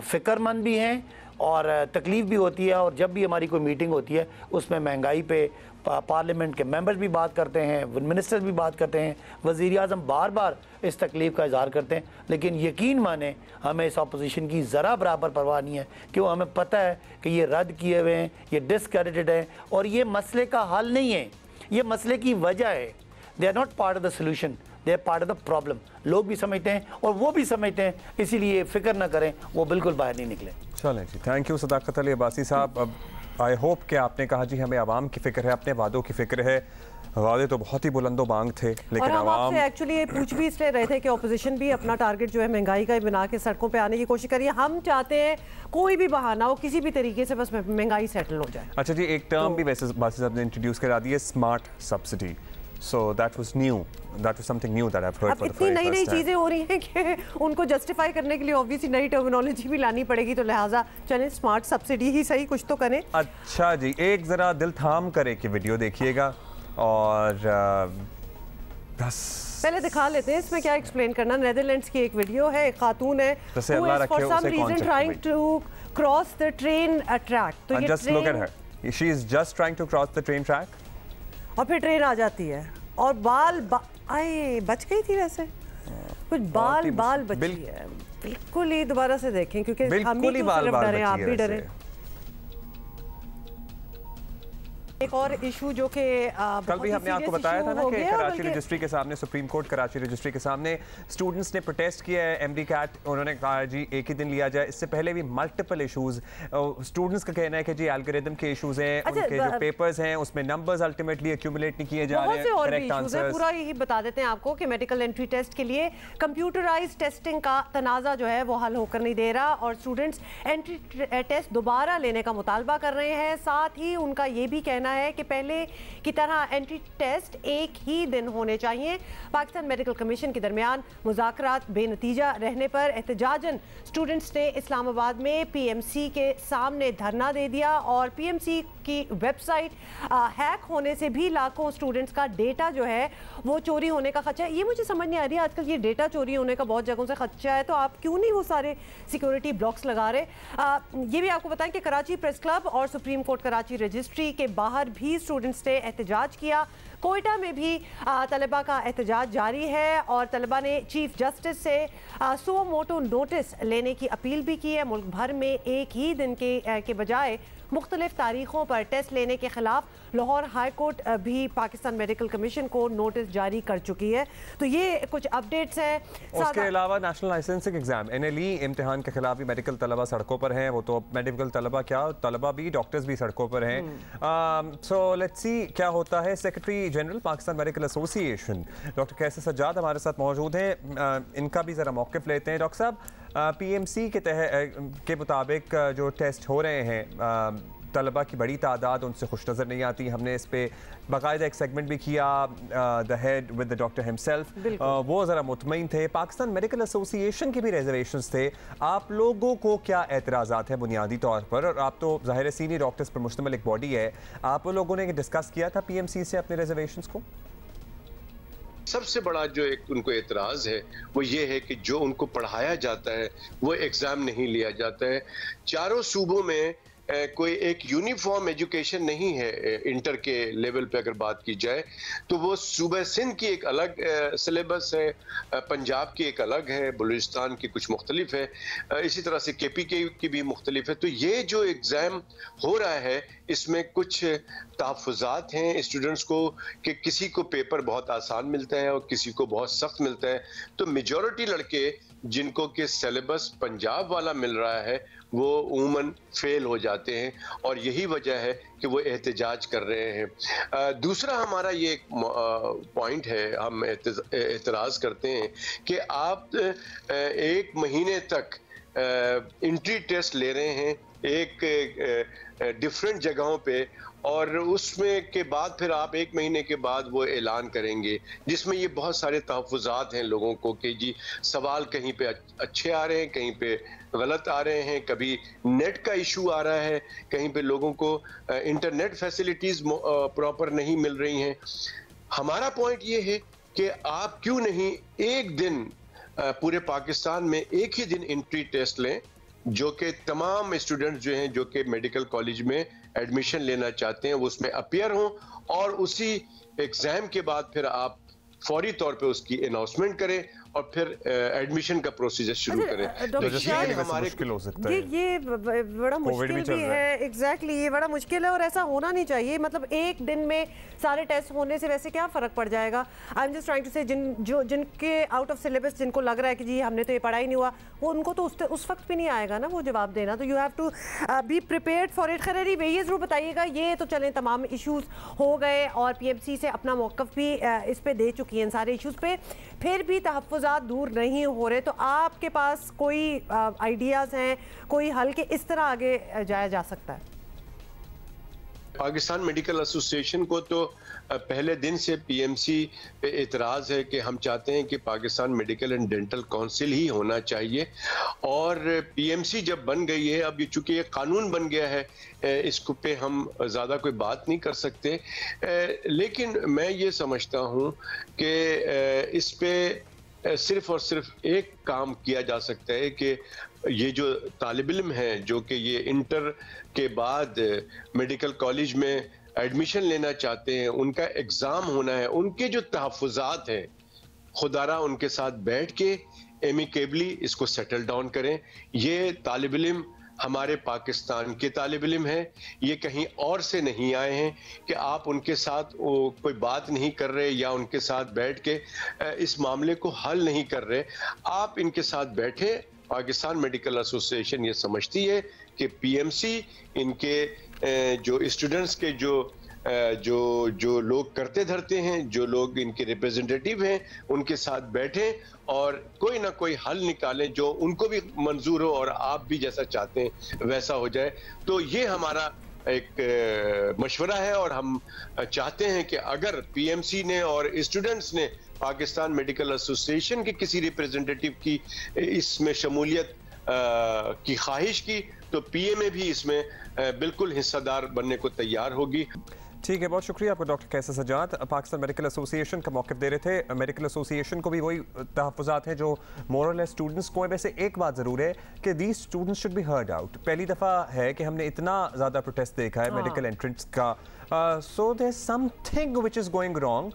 फ़िक्रमंद भी हैं और तकलीफ़ भी होती है। और जब भी हमारी कोई मीटिंग होती है उसमें महंगाई पे पार्लियामेंट के मेंबर्स भी बात करते हैं, मिनिस्टर्स भी बात करते हैं, वज़ीर आज़म बार बार इस तकलीफ़ का इज़हार करते हैं। लेकिन यकीन माने हमें इस अपोजिशन की ज़रा बराबर परवाह नहीं है, क्यों? हमें पता है कि ये रद्द किए हुए हैं, ये डिसक्रेडिटेड हैं और ये मसले का हल नहीं है, ये मसले की वजह है। They are not part of the solution, they are part of the problem. लोग भी समझते हैं और वो भी समझते हैं, इसीलिए फ़िक्र ना करें, वो बिल्कुल बाहर नहीं निकले। चलें जी, थैंक यू सदाकत अली अब्बासी साहब। अब आई होप कि आपने कहा जी हमें आवाम की फ़िक्र है, अपने वादों की फ़िक्र है। वादे तो बहुत ही बुलंदो बांग थे, लेकिन हम आवाम आपसे एक्चुअली ये पूछ भी इसलिए रहे थे कि ऑपोजिशन भी अपना टारगेट जो है महंगाई का ही बना के सड़कों पे आने की कोशिश करिए। हम चाहते हैं कोई भी बहाना हो, किसी भी तरीके से बस महंगाई सेटल हो जाए। अच्छा जी, एक टर्म भी वैसे बासी साहब ने इंट्रोड्यूस करा दी है, smart subsidy. So that was new. That was something new that I've heard for the very इतनी नई first time. चीजें हो रही हैं कि उनको जस्टिफाई करने के लिए ऑब्वियसली नई टर्मिनोलॉजी भी लानी पड़ेगी, तो लिहाजा चलें स्मार्ट सब्सिडी ही सही, कुछ तो करें। अच्छा जी, एक जरा दिल थाम करे कि वीडियो देखिएगा और बस पहले दिखा लेते हैं इसमें क्या एक्सप्लेन करना। नेदरलैंड्स की एक वीडियो है, एक खातून है जैसे अल्लाह रखे फॉर सम उसे कौन reason trying to cross the train track. तो ये just look at her. She is just trying to cross the train track. और फिर ट्रेन आ जाती है और आए बच गई थी, वैसे कुछ बाल बची है। बिल्कुल ही दोबारा से देखें, क्योंकि हम भी तो सिर्फ डरे, आप भी डरे। एक और इशू जो कि कल भी हमने आपको बताया था ना कि कराची रजिस्ट्री के सामने, सुप्रीम कोर्ट कराची रजिस्ट्री के सामने स्टूडेंट्स ने प्रोटेस्ट किया है। एमडी कैट उन्होंने कहा जी एक ही दिन लिया जाए। इससे पहले भी मल्टीपल इश्यूज, स्टूडेंट्स का कहना है कि जी एल्गोरिथम के इश्यूज हैं, उनके जो पेपर्स हैं उसमें नंबर्स अल्टीमेटली एक्यूमुलेट नहीं किए जा रहे हैं, करेक्ट आंसर्स। पूरा यही बता देते हैं आपको कि मेडिकल एंट्री टेस्ट के लिए कंप्यूटराइज्ड टेस्टिंग का तनाज़ा जो है वो हल होकर नहीं दे रहा और स्टूडेंट्स एंट्री टेस्ट दोबारा लेने का मुतालबा कर रहे हैं। साथ ही उनका ये भी कहना है कि पहले की तरह एंट्री टेस्ट एक ही दिन होने चाहिए। पाकिस्तान मेडिकल कमीशन के दरमियान मुज़ाकरात बेनतीजा रहने पर एहतजाजन स्टूडेंट्स ने इस्लामाबाद में पीएमसी के सामने धरना दे दिया और पीएमसी की वेबसाइट हैक होने से भी लाखों स्टूडेंट्स का डेटा जो है वो चोरी होने का खदशा है। ये मुझे समझ नहीं आ रही, आजकल ये डेटा चोरी होने का बहुत जगहों से खदशा है, तो आप क्यों नहीं वो सारे सिक्योरिटी ब्लॉक्स लगा रहे। ये भी आपको बताएं कि कराची प्रेस क्लब और सुप्रीम कोर्ट कराची रजिस्ट्री के बाहर भी स्टूडेंट्स ने एहतजाज किया। कोयटा में भी तलबा का एहतजाज जारी है और तलबा ने चीफ जस्टिस से सो मोटो नोटिस लेने की अपील भी की है। मुल्क भर में एक ही दिन के बजाय मुख्तलिफ तारीखों पर टेस्ट लेने के खिलाफ लाहौर हाई कोर्ट भी पाकिस्तान मेडिकल कमीशन को नोटिस जारी कर चुकी है। तो ये कुछ अपडेट्स हैं। उसके अलावा नेशनल लाइसेंसिंग एग्जाम NLE इम्तिहान के खिलाफ भी मेडिकल तलबा सड़कों पर हैं। वो तो मेडिकल तलबा क्या, तलबा भी, डॉक्टर्स भी सड़कों पर हैं। सो लेट्स सी क्या होता है। Secretary general Pakistan medical association doctor Qaiser Sajjad हमारे साथ मौजूद हैं, इनका भी ज़रा मौक़िफ़ लेते हैं। डॉक्टर साहब, PMC के मुताबिक जो टेस्ट हो रहे हैं, तलबा की बड़ी तादाद उनसे खुश नज़र नहीं आती। हमने इस पर बाकायदा एक सेगमेंट भी किया, the head with the doctor himself, वो ज़रा मुतमईन थे। पाकिस्तान मेडिकल एसोसिएशन के भी रिजर्वेशंस थे। आप लोगों को क्या एतराज़ात हैं बुनियादी तौर पर? और आप तो ज़ाहिर सीनियर डॉक्टर्स पर मुश्तमिल एक बॉडी है, आप लोगों ने डिस्कस किया था PMC से अपने रिजर्वेशंस को? सबसे बड़ा जो एक उनको एतराज़ है वो ये है कि जो उनको पढ़ाया जाता है वो एग्ज़ाम नहीं लिया जाता है। चारों सूबों में कोई एक यूनिफॉर्म एजुकेशन नहीं है। इंटर के लेवल पे अगर बात की जाए तो वो सूबा सिंध की एक अलग सिलेबस है, पंजाब की एक अलग है, बलूचिस्तान की कुछ मुख्तलिफ है, इसी तरह से KPK की भी मुख्तलिफ है। तो ये जो एग्ज़ाम हो रहा है इसमें कुछ तहफ़्फ़ुज़ात हैं स्टूडेंट्स को कि किसी को पेपर बहुत आसान मिलता है और किसी को बहुत सख्त मिलता है। तो मेजॉरिटी लड़के जिनको कि सिलेबस पंजाब वाला मिल रहा है वो उमूमन फेल हो जाते हैं और यही वजह है कि वो एहतजाज कर रहे हैं। दूसरा हमारा ये एक पॉइंट है, हम एतराज़ करते हैं कि आप एक महीने तक एंट्री टेस्ट ले रहे हैं एक डिफरेंट जगहों पे और उसमें के बाद फिर आप एक महीने के बाद वो ऐलान करेंगे जिसमें ये बहुत सारे तहफ़्फ़ुज़ात हैं लोगों को कि जी सवाल कहीं पे अच्छे आ रहे हैं, कहीं पे गलत आ रहे हैं, कभी नेट का इशू आ रहा है, कहीं पे लोगों को इंटरनेट फैसिलिटीज़ प्रॉपर नहीं मिल रही हैं। हमारा पॉइंट ये है कि आप क्यों नहीं एक दिन पूरे पाकिस्तान में एक ही दिन एंट्री टेस्ट लें जो कि तमाम स्टूडेंट्स जो हैं जो कि मेडिकल कॉलेज में एडमिशन लेना चाहते हैं वो उसमें अपीयर हों और उसी एग्ज़ाम के बाद फिर आप फौरी तौर पे उसकी अनाउंसमेंट करें और फिर एडमिशन का प्रोसीजर शुरू करें। तो ये हमारे मुश्किल हो सकता है, ये बड़ा मुश्किल भी है। एग्जैक्टली ये बड़ा मुश्किल है और ऐसा होना नहीं चाहिए। मतलब एक दिन में सारे टेस्ट होने से वैसे क्या फ़र्क पड़ जाएगा। I am just trying to say जिनके आउट ऑफ सिलेबस जिनको लग रहा है कि जी हमने तो ये पढ़ा ही नहीं हुआ, वो उनको तो उस वक्त भी नहीं आएगा ना वो जवाब देना। तो you have to be prepared for it. खैर ये ज़रूर बताइएगा, ये तो चलें तमाम इशूज़ हो गए और PMC से अपना मौक़िफ़ भी इस पर दे चुकी हैं सारे इशूज़ पे, फिर भी तहफ़्फ़ुज़ात दूर नहीं हो रहे। तो आपके पास कोई आइडियाज़ हैं, कोई हल के इस तरह आगे जाया जा सकता है? पाकिस्तान मेडिकल एसोसिएशन को तो पहले दिन से PMC पे एतराज़ है कि हम चाहते हैं कि Pakistan medical and dental council ही होना चाहिए और PMC जब बन गई है, अब ये चूँकि ये कानून बन गया है, इसको पे हम ज़्यादा कोई बात नहीं कर सकते, लेकिन मैं ये समझता हूँ कि इस पे सिर्फ और सिर्फ एक काम किया जा सकता है कि ये जो तालिब इल्म हैं जो कि ये इंटर के बाद मेडिकल कॉलेज में एडमिशन लेना चाहते हैं, उनका एग्ज़ाम होना है, उनके जो तहफ़्फ़ुज़ात हैं खुदारा उनके साथ बैठ के एमिकेबली इसको सेटल डाउन करें। ये तालिब इल्म हमारे पाकिस्तान के तालिब इल्म हैं, ये कहीं और से नहीं आए हैं कि आप उनके साथ कोई बात नहीं कर रहे या उनके साथ बैठ के इस मामले को हल नहीं कर रहे। आप इनके साथ बैठे। पाकिस्तान मेडिकल एसोसिएशन ये समझती है कि PMC इनके जो स्टूडेंट्स के जो लोग करते धरते हैं, जो लोग इनके रिप्रेजेंटेटिव हैं, उनके साथ बैठें और कोई ना कोई हल निकालें जो उनको भी मंजूर हो और आप भी जैसा चाहते हैं वैसा हो जाए। तो ये हमारा एक मशवरा है और हम चाहते हैं कि अगर PMC ने और स्टूडेंट्स ने पाकिस्तान मेडिकल एसोसिएशन के किसी रिप्रेजेंटेटिव की इसमें शमूलियत की ख्वाहिश की तो PMA भी इसमें बिल्कुल हिस्सेदार बनने को तैयार होगी। ठीक है, बहुत शुक्रिया आपको doctor Qaiser Sajjad. Pakistan medical association का मौक़िफ़ दे रहे थे। मेडिकल एसोसिएशन को भी वही तहफ़्फ़ुज़ात हैं जो मोरल स्टूडेंट्स को है। वैसे एक बात ज़रूर है कि these students should be heard out. पहली दफ़ा है कि हमने इतना ज़्यादा प्रोटेस्ट देखा है मेडिकल एंट्रेंस का। So there something which is going wrong.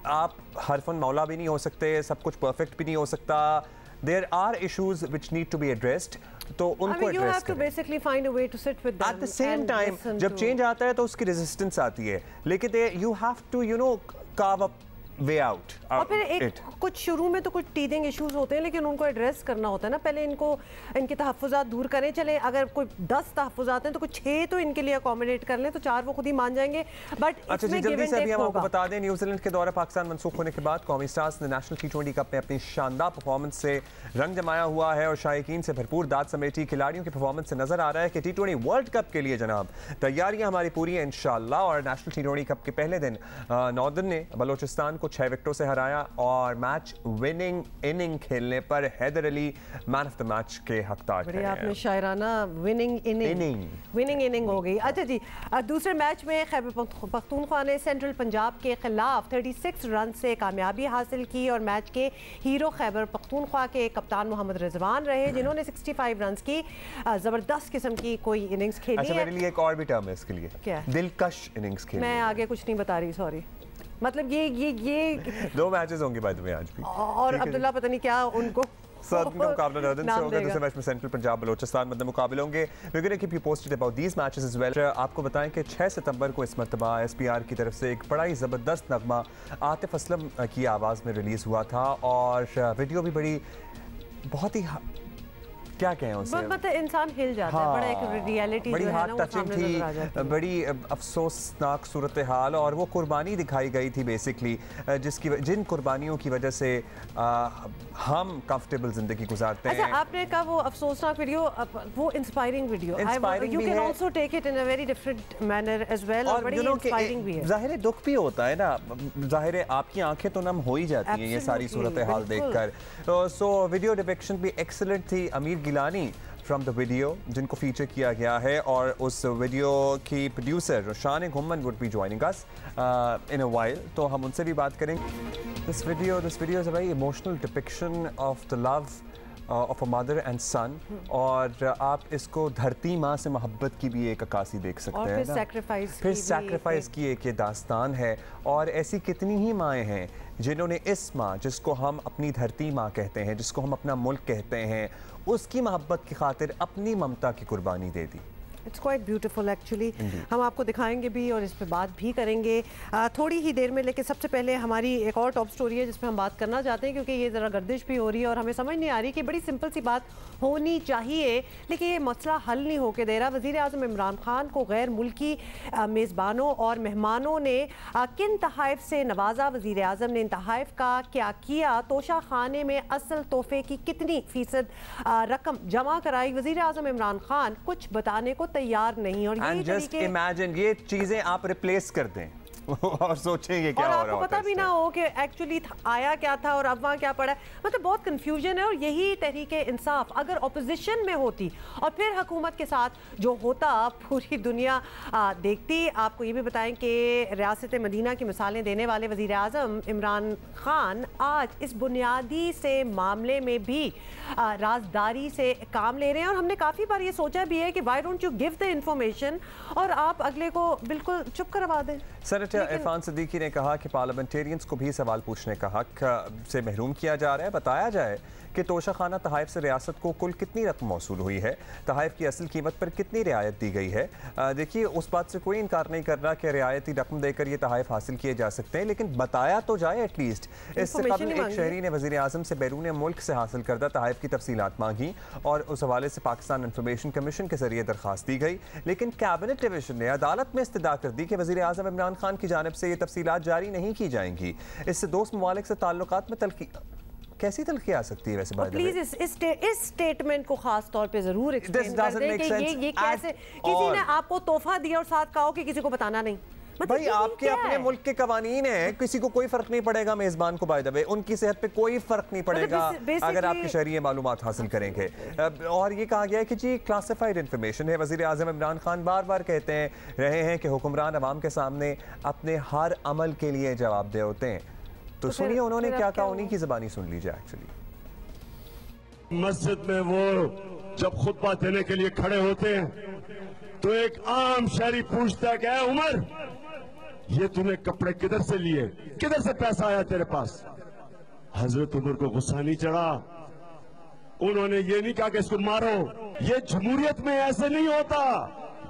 आप हरफन मौला भी नहीं हो सकते, सब कुछ परफेक्ट भी नहीं हो सकता। There are issues which need to be addressed. तो उनको you have to basically find a way to sit with them. At the same time, जब change आता है तो उसकी resistance आती है, लेकिन you have to carve up way out. और फिर एक कुछ शुरू में तो कुछ टीदिंग इश्यूज होते हैं लेकिन उनको एड्रेस करना होता है ना। पहले इनके तहफ़्फ़ुज़ात दूर करें। चले अगर कोई 10 तहफ़्फ़ुज़ात हैं तो कुछ 6 तो इनके लिए अकोमोडेट कर लें तो 4 वो खुद ही मान जाएंगे। बट अच्छा जी, जल्दी से अभी हम आपको बता दें, न्यूजीलैंड के दौरे पाकिस्तान मनसूख होने के बाद कौमी स्टार्स ने नेशनल T20 कप में अपनी शानदार परफॉर्मेंस से रंग जमाया हुआ है और शायकीन से भरपूर दाद समेटी। खिलाड़ियों की परफॉर्मेंस से नजर आ रहा है कि T20 वर्ल्ड कप के लिए जनाब तैयारियां हमारी पूरी हैं इंशाल्लाह। और नेशनल T20 कप के पहले दिन नॉर्दर्न ने बलोचिस्तान को 6 विकेटों से और मैच विनिंग इनिंग खेलने पर Haider Ali man of the match के हकदार थे। आपने शायराना विनिंग इनिंग हो गई। अच्छा जी, दूसरे मैच में खैबर पख्तूनख्वा ने सेंट्रल पंजाब के खिलाफ 36 रन से कामयाबी हासिल की और मैच के हीरो खैबर पख्तूनख्वा के कप्तान मोहम्मद रिजवान रहे जिन्होंने 65 रन की जबरदस्त किस्म की कोई इनिंग्स खेली। अच्छा, मेरे लिए एक और भी टर्म है इसके लिए, क्या दिलकश इनिंग्स खेली। मैं आगे कुछ नहीं बता रही, सॉरी। मतलब ये 2 मैचेस होंगे बाद में आज भी। और अब्दुल्ला पता नहीं क्या उनको मुकाबला नॉर्दर्न से होगा। दूसरे मैच में सेंट्रल पंजाब बलोचिस्तान मध्य मुकाबले होंगे। We gonna keep you posted about these matches as well. आपको बताएं कि 6 सितंबर को इस मरतबा SPR की तरफ से एक बड़ा ही ज़बरदस्त नगमा आतिफ असलम की आवाज़ में रिलीज़ हुआ था और वीडियो भी बड़ी बहुत ही क्या कहें उसे, मतलब इंसान हिल जाता है, बड़ा एक रियलिटी बड़ी जो है ना वो टचिंग सामने नजर आ जाती थी, है। बड़ी अफसोसनाक सूरत हाल, और वो कुर्बानी दिखाई गई थी बेसिकली, जिन कुर्बानियों की वजह से हम कंफर्टेबल जिंदगी गुजारते हैं। अच्छा, आपने कहा वो अफसोसनाक वीडियो, वो inspiring video, you can also take it in a very different manner as well, और बड़ी इंस्पायरिंग भी है। जाहिर है दुख भी होता है ना, जाहिर है आपकी आंखें तो नम हो ही जाती हैं ये सारी सूरत हाल देखकर। सो वीडियो डिपिक्शन भी एक्सीलेंट थी। Amir Gilani from the video जिनको फीचर किया गया है, और उस वीडियो की producer Roshan Ghumman would be joining us in a while, तो हम उनसे भी बात करेंगे। This video is a very emotional depiction of the love of a mother and son, और आप इसको धरती माँ से मोहब्बत की भी एक अक्कासी देख सकते हैं, फिर सैक्रिफाइस की एक ये दास्तान है। और ऐसी कितनी ही माएँ हैं जिन्होंने इस माँ, जिसको हम अपनी धरती माँ कहते हैं, जिसको हम अपना मुल्क कहते हैं, उसकी मोहब्बत की खातिर अपनी ममता की कुर्बानी दे दी। It's quite beautiful actually. हम आपको दिखाएंगे भी और इस पे बात भी करेंगे थोड़ी ही देर में, लेकिन सबसे पहले हमारी एक और टॉप स्टोरी है जिस पे हम बात करना चाहते हैं, क्योंकि ये ज़रा गर्दिश भी हो रही है और हमें समझ नहीं आ रही कि बड़ी सिंपल सी बात होनी चाहिए, लेकिन ये मसला हल नहीं होके दे रहा। वज़ीर आज़म इमरान खान को गैर मुल्की मेज़बानों और मेहमानों ने किन तोहफ़ से नवाजा, वज़ीर आज़म ने इन तोहफ़ का क्या किया, तोशा खाने में असल तोहफे की कितनी फ़ीसद रकम जमा कराई, वज़ीर आज़म इमरान खान कुछ बताने को तैयार नहीं। और ये जस्ट इमेजिन ये चीजें आप रिप्लेस कर दें और सोचेंगे क्या हो रहा है, आपको पता भी ना हो कि एक्चुअली आया क्या था और अब वहाँ क्या पड़ा है, मतलब बहुत कंफ्यूजन है। और यही तहरीके इंसाफ अगर ऑपोजिशन में होती और फिर हुकूमत के साथ जो होता, पूरी दुनिया देखती। आपको ये भी बताएं कि रियासत मदीना की मिसालें देने वाले वज़ीर आज़म इमरान खान आज इस बुनियादी से मामले में भी राजदारी से काम ले रहे हैं। और हमने काफ़ी बार ये सोचा भी है कि why don't you give the information और आप अगले को बिल्कुल चुप करवा दें। सेनेटर इरफान सिद्दीकी ने कहा कि पार्लियामेंटेरियंस को भी सवाल पूछने का हक से महरूम किया जा रहा है। बताया जाए कि तोशा खाना तोहफ़ से रियासत को कुल कितनी रकम मौसूल हुई है, तोहफ़ की असल कीमत पर कितनी रियायत दी गई है। देखिए, उस बात से कोई इनकार नहीं कर रहा कि रियायती रकम देकर ये तोहफ़ हासिल किए जा सकते हैं, लेकिन बताया तो जाए एटलीस्ट। इससे कबल एक शहरी ने वज़ीर आज़म से बैरून मुल्क से हासिल करदा तोहफ़ की तफसीलात मांगी और उस हवाले से पाकिस्तान इंफॉर्मेशन कमीशन के जरिए दरख्वास्त दी गई, लेकिन कैबिनेट डिवीजन ने अदालत में इस्तदा कर दी कि वज़ीर आज़म इमरान खान की जानिब से ये तफसीलात जारी नहीं की जाएंगी। इससे दोस्त ममालिक से ताल्लुकात में कैसी तलखी आ सकती है? वैसे प्लीज इस स्टेटमेंट को खास तौर पे जरूर एक्सप्लेन कर दें कि ये कैसे किसी ने आपको तोहफा दिया और साथ कहा कि किसी को बताना नहीं। भाई आपके अपने मुल्क के कवानीन है, किसी को कोई फर्क नहीं पड़ेगा मेजबान को, बाय द वे उनकी सेहत पे कोई फर्क नहीं पड़ेगा अगर आपके शहरी मालूमात हासिल करेंगे। और ये कहा गया है कि जी क्लासिफाइड इंफॉर्मेशन है। वज़ीर आज़म इमरान खान बार बार कहते रहे हैं कि हुक्मरान अवाम के सामने अपने हर अमल के लिए जवाबदेह होते हैं। तो सुनिए उन्होंने क्या कहा, उन्हीं की ज़बानी सुन लीजिए। एक्चुअली मस्जिद में वो जब खुतबा देने के लिए खड़े होते हैं तो एक आम शहरी पूछता है कि उमर, ये तूने कपड़े किधर से लिए, किधर से पैसा आया तेरे पास? हजरत उमर को गुस्सा नहीं चढ़ा, उन्होंने ये नहीं कहा कि इसको मारो। ये जमहूरियत में ऐसे नहीं होता,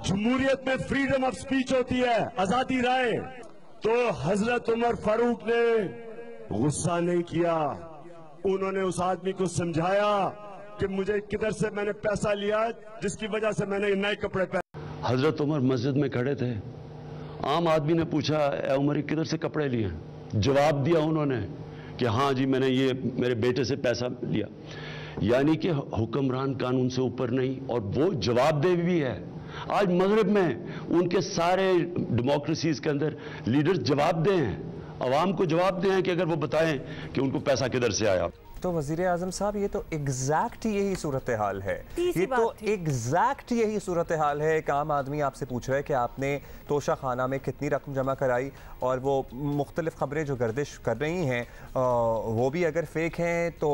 जमहूरियत में फ्रीडम ऑफ स्पीच होती है, आजादी राय। तो हजरत उमर फारूक ने गुस्सा नहीं किया, उन्होंने उस आदमी को समझाया कि मुझे किधर से मैंने पैसा लिया जिसकी वजह से मैंने नए कपड़े पहने। हजरत उमर मस्जिद में खड़े थे, आम आदमी ने पूछा, ए उमर किधर से कपड़े लिए? जवाब दिया उन्होंने कि हाँ जी मैंने ये मेरे बेटे से पैसा लिया। यानी कि हुक्मरान कानून से ऊपर नहीं, और वो जवाबदेह भी है। आज मगरिब में उनके सारे डेमोक्रेसीज के अंदर लीडर्स जवाबदेह हैं, अवाम को जवाबदेह हैं कि अगर वो बताएं कि उनको पैसा किधर से आया। तो वज़ीर आज़म साहब, ये तो एग्जैक्ट यही सूरत हाल है, ये तो एग्जैक्ट यही सूरत हाल है। एक आम आदमी आपसे पूछ रहा है कि आपने तोशा खाना में कितनी रकम जमा कराई, और वो मुख्तलिफ खबरें जो गर्दिश कर रही हैं वो भी अगर फेक हैं तो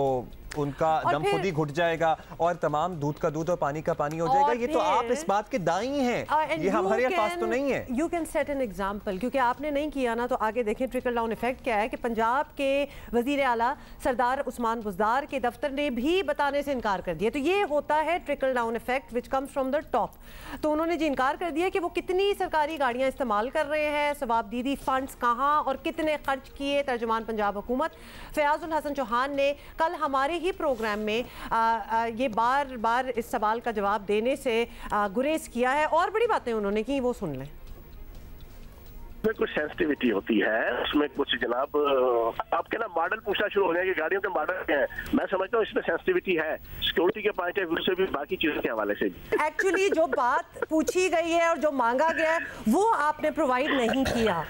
उनका दम खुद ही घुट जाएगा और तमाम दूध का दूध और पानी का पानी हो जाएगा। ये तो आप इस बात के दाई हैं, ये हमारे पास तो नहीं है। You can set an example, क्योंकि आपने नहीं किया ना, तो आगे देखें ट्रिकल डाउन इफेक्ट क्या है कि पंजाब के वजीर आला सरदार उस्मान बुज़दार के दफ्तर ने भी बताने से इनकार कर दिया। तो ये होता है trickle down effect which comes from the top. तो उन्होंने जी इनकार कर दिया कि वो कितनी सरकारी गाड़ियां इस्तेमाल कर रहे हैं, सवाबदीदी फंड्स कहाँ और कितने खर्च किए। तर्जुमान पंजाब हुकूमत फयाजुल हसन चौहान ने कल हमारे ही प्रोग्राम में ये बार बार इस सवाल का जवाब देने से गुरेज किया है। और बड़ी बातें उन्होंने की, वो सुन लें। उसमें कुछ सेंसिटिविटी होती है, उसमें कुछ जनाब आपके ना मॉडल पूछना शुरू हो जाएंगे, गाड़ियों के मॉडल क्या है। मैं समझता हूँ इसमें सेंसिटिविटी है, सिक्योरिटी के पॉइंट ऑफ व्यू से भी, बाकी चीजों के हवाले से। एक्चुअली जो बात पूछी गई है और जो मांगा गया है वो आपने प्रोवाइड नहीं किया।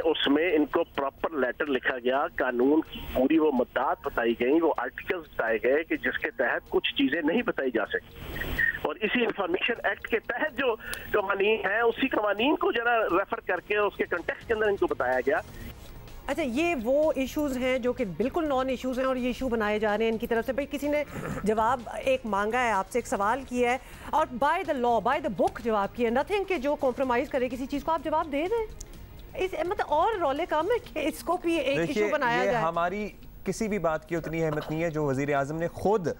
उसमें इनको प्रॉपर लेटर लिखा गया, कानून की पूरी वो मद्दात बताई गई, वो आर्टिकल्स बताए गए कि जिसके तहत कुछ चीजें नहीं बताई जा सकती। और इसी इंफॉर्मेशन एक्ट के तहत जो कवानीन है, उसी कवानीन को जरा रेफर करके उसके कंटेक्स्ट के अंदर इनको बताया गया। अच्छा, ये वो इश्यूज हैं जो कि बिल्कुल नॉन इश्यूज हैं और ये इशू बनाए जा रहे हैं इनकी तरफ से। भाई किसी ने जवाब एक मांगा है, आपसे एक सवाल किया है और by the law, by the book जवाब किया, नथिंग के जो कॉम्प्रोमाइज करे किसी चीज को आप जवाब दे दें। इस मतलब और रोले कम है कि इसको भी एक इशू बनाया जाए। हमारी किसी भी बात की उतनी अहमियत नहीं है। जो वजीर आजम ने खुद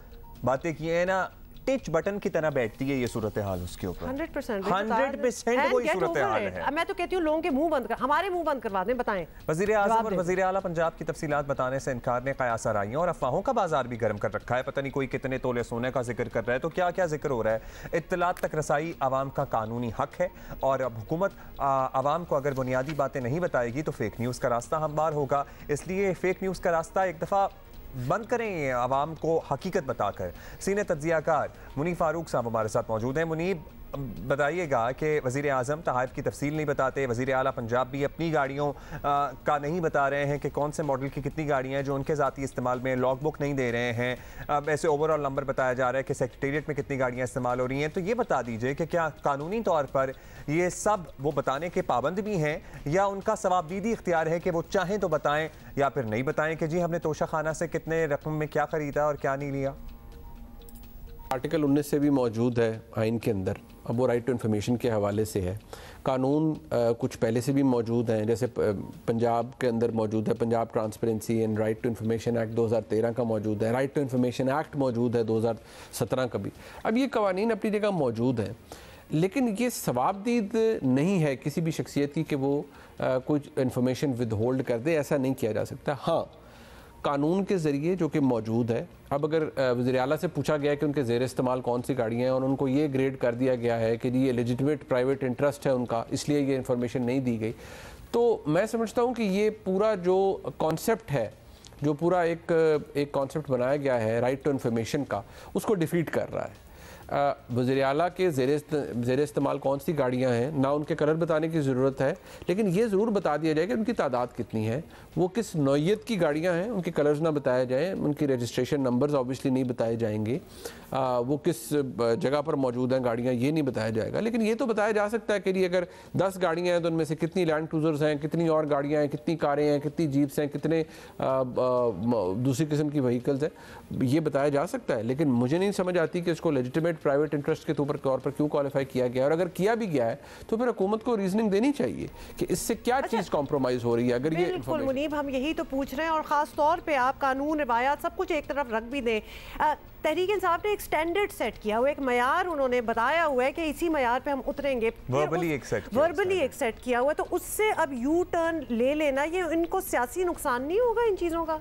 बातें की है ना, टिच बटन की तरह बैठती है ये सूरत हाल उसके ऊपर। 100% वही सूरत हाल है। मैं तो कहती हूँ लोगों के मुंह बंद कर, हमारे मुंह बंद करवा दें। बताएं, वजीर आजम और वजीर आला पंजाब की तफसीलात बताने से इनकार ने कयास आराइयों और अफवाहों का बाजार भी गर्म कर रखा है। पता नहीं कोई कितने तोले सोने का जिक्र कर रहा है, तो क्या क्या जिक्र हो रहा है। इत्तलात तक रसाई आवाम का कानूनी हक है और अब हुकूमत आवाम को अगर बुनियादी बातें नहीं बताएगी तो फेक न्यूज़ का रास्ता हमवार होगा। इसलिए फेक न्यूज़ का रास्ता एक दफ़ा बंद करें, आवाम को हकीकत बताकर। सीनियर तज्जियाकार मुनीब फारूक साहब हमारे साथ मौजूद हैं। मुनीब, बताइएगा कि वज़ीर आज़म तहाइफ की तफसील नहीं बताते, वज़ीर आला पंजाब भी अपनी गाड़ियों का नहीं बता रहे हैं कि कौन से मॉडल की कितनी गाड़ियाँ हैं जो उनके ज़ाती इस्तेमाल में, लॉग बुक नहीं दे रहे हैं। अब ऐसे ओवरऑल नंबर बताया जा रहा है कि सेक्रेटेरिएट में कितनी गाड़ियाँ इस्तेमाल हो रही हैं। तो ये बता दीजिए कि क्या कानूनी तौर पर ये सब वो बताने के पाबंद भी हैं या उनका सवाबदीदी इख्तियार है कि वो चाहें तो बताएं या फिर नहीं बताएं कि जी हमने तोशा खाना से कितने रकम में क्या ख़रीदा और क्या नहीं लिया। आर्टिकल 19 से भी मौजूद है आइन के अंदर, अब वो राइट टू इन्फॉर्मेशन के हवाले से है। कानून कुछ पहले से भी मौजूद हैं, जैसे पंजाब के अंदर मौजूद है Punjab transparency and right to information act 2013 का मौजूद है, राइट टू इन्फॉर्मेशन एक्ट मौजूद है 2017 का भी। अब ये कवानीन अपनी जगह मौजूद हैं, लेकिन ये सवाबदीद नहीं है किसी भी शख्सियत की कि वो कुछ इन्फॉर्मेशन विद होल्ड कर दे, ऐसा नहीं किया जा सकता। हाँ, कानून के ज़रिए जो कि मौजूद है, अब अगर वज़ीर आला से पूछा गया कि उनके ज़ेर इस्तेमाल कौन सी गाड़ियाँ हैं और उनको ये ग्रेड कर दिया गया है कि जी ये लेजिटिमेट प्राइवेट इंटरेस्ट है उनका, इसलिए ये इन्फॉर्मेशन नहीं दी गई, तो मैं समझता हूँ कि ये पूरा जो कॉन्सेप्ट है, जो पूरा एक कॉन्सेप्ट बनाया गया है राइट टू इन्फॉर्मेशन का, उसको डिफीट कर रहा है। वज़ीर आला के ज़ेर इस्तेमाल कौन सी गाड़ियाँ हैं, ना उनके कलर बताने की ज़रूरत है, लेकिन ये ज़रूर बता दिया जाए कि उनकी तादाद कितनी है, वो किस नौइयत की गाड़ियाँ हैं, उनके कलर्स ना बताया जाए, उनकी रजिस्ट्रेशन नंबर्स ऑब्वियसली नहीं बताए जाएंगे, वो किस जगह पर मौजूद हैं गाड़ियाँ, ये नहीं बताया जाएगा। लेकिन ये तो बताया जा सकता है कि अगर 10 गाड़ियाँ हैं तो उनमें से कितनी लैंड क्रूज़र्स हैं, कितनी और गाड़ियाँ हैं, कितनी कारें हैं, कितनी जीप्स हैं, कितने दूसरी किस्म की व्हीकल्स हैं, ये बताया जा सकता है। लेकिन मुझे नहीं समझ आती कि इसको लेजिटिमेट प्राइवेट इंटरेस्ट के तौर पर क्यों क्वालिफाई किया गया, और अगर किया भी गया है तो फिर हुकूमत को रीजनिंग देनी चाहिए कि इससे क्या चीज़ कॉम्प्रोमाइज़ हो रही है। अगर ये बिल्कुल मुनीब, हम यही तो पूछ रहे हैं और ख़ास तौर पे आप कानून, रिवायात सब कुछ एक तरफ रख भी दें। तहरीक इंसाफ ने एक स्टैंडर्ड सेट किया हुआ, एक मयार उन्होंने बताया हुआ है कि इसी मयार पे हम उतरेंगे, वर्बली एक सेट किया हुआ है, तो उससे अब यू टर्न ले लेना, ये इनको सियासी नुकसान नहीं होगा इन चीज़ों का?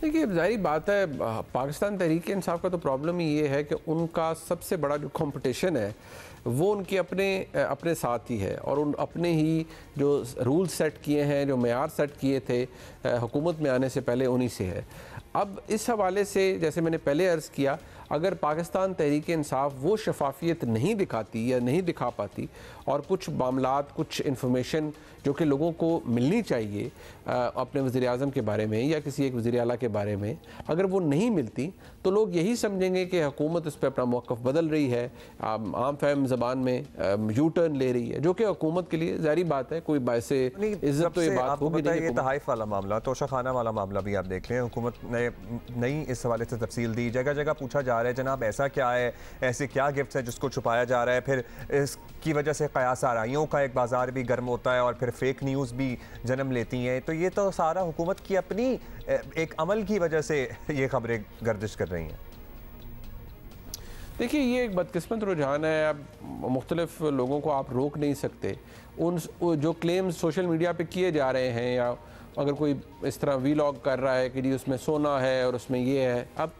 देखिए, जाहिर बात है पाकिस्तान तहरीक इंसाफ का तो प्रॉब्लम ही ये है कि उनका सबसे बड़ा जो कंपटीशन है वो उनके अपने साथ ही है, और उन अपने ही जो रूल सेट किए हैं, जो मेयार सेट किए थे हुकूमत में आने से पहले, उन्हीं से है। अब इस हवाले से जैसे मैंने पहले अर्ज़ किया, अगर पाकिस्तान तहरीक इंसाफ वो शफाफियत नहीं दिखाती या नहीं दिखा पाती और कुछ मामलात, कुछ इन्फॉर्मेशन जो कि लोगों को मिलनी चाहिए अपने वज़ीर आज़म के बारे में या किसी एक वज़ीर आला के बारे में, अगर वो नहीं मिलती तो लोग यही समझेंगे कि हुकूमत इस पर अपना मौक़िफ़ बदल रही है, आम फहम ज़बान में यू टर्न ले रही है, जो कि हुकूमत के लिए ज़ाहिर बात है कोई बायसे इज़्ज़त तो ये बात होगी नहीं। ये तहाइफ वाला मामला, तोशा खाना वाला मामला भी आप देख लें, हुकूमत ने नई इस हवाले से तफसील दी, जगह जगह पूछा जा रहा है जनाब ऐसा क्या है, ऐसे क्या गिफ्ट्स है जिसको छुपाया जा रहा है, फिर इसकी वजह से कयास आराइयों का एक बाजार भी गर्म होता है और फिर फेक न्यूज़ भी जन्म लेती हैं। तो ये तो सारा हुकूमत की अपनी एक अमल की वजह से ये खबरें गर्दिश कर रही हैं। देखिए, ये एक बदकिस्मत रुझान है, अब मुख्तलिफ लोगों को आप रोक नहीं सकते। उन जो क्लेम्स सोशल मीडिया पे किए जा रहे हैं या अगर कोई इस तरह वीलॉग कर रहा है कि जी उसमें सोना है और उसमें ये है, अब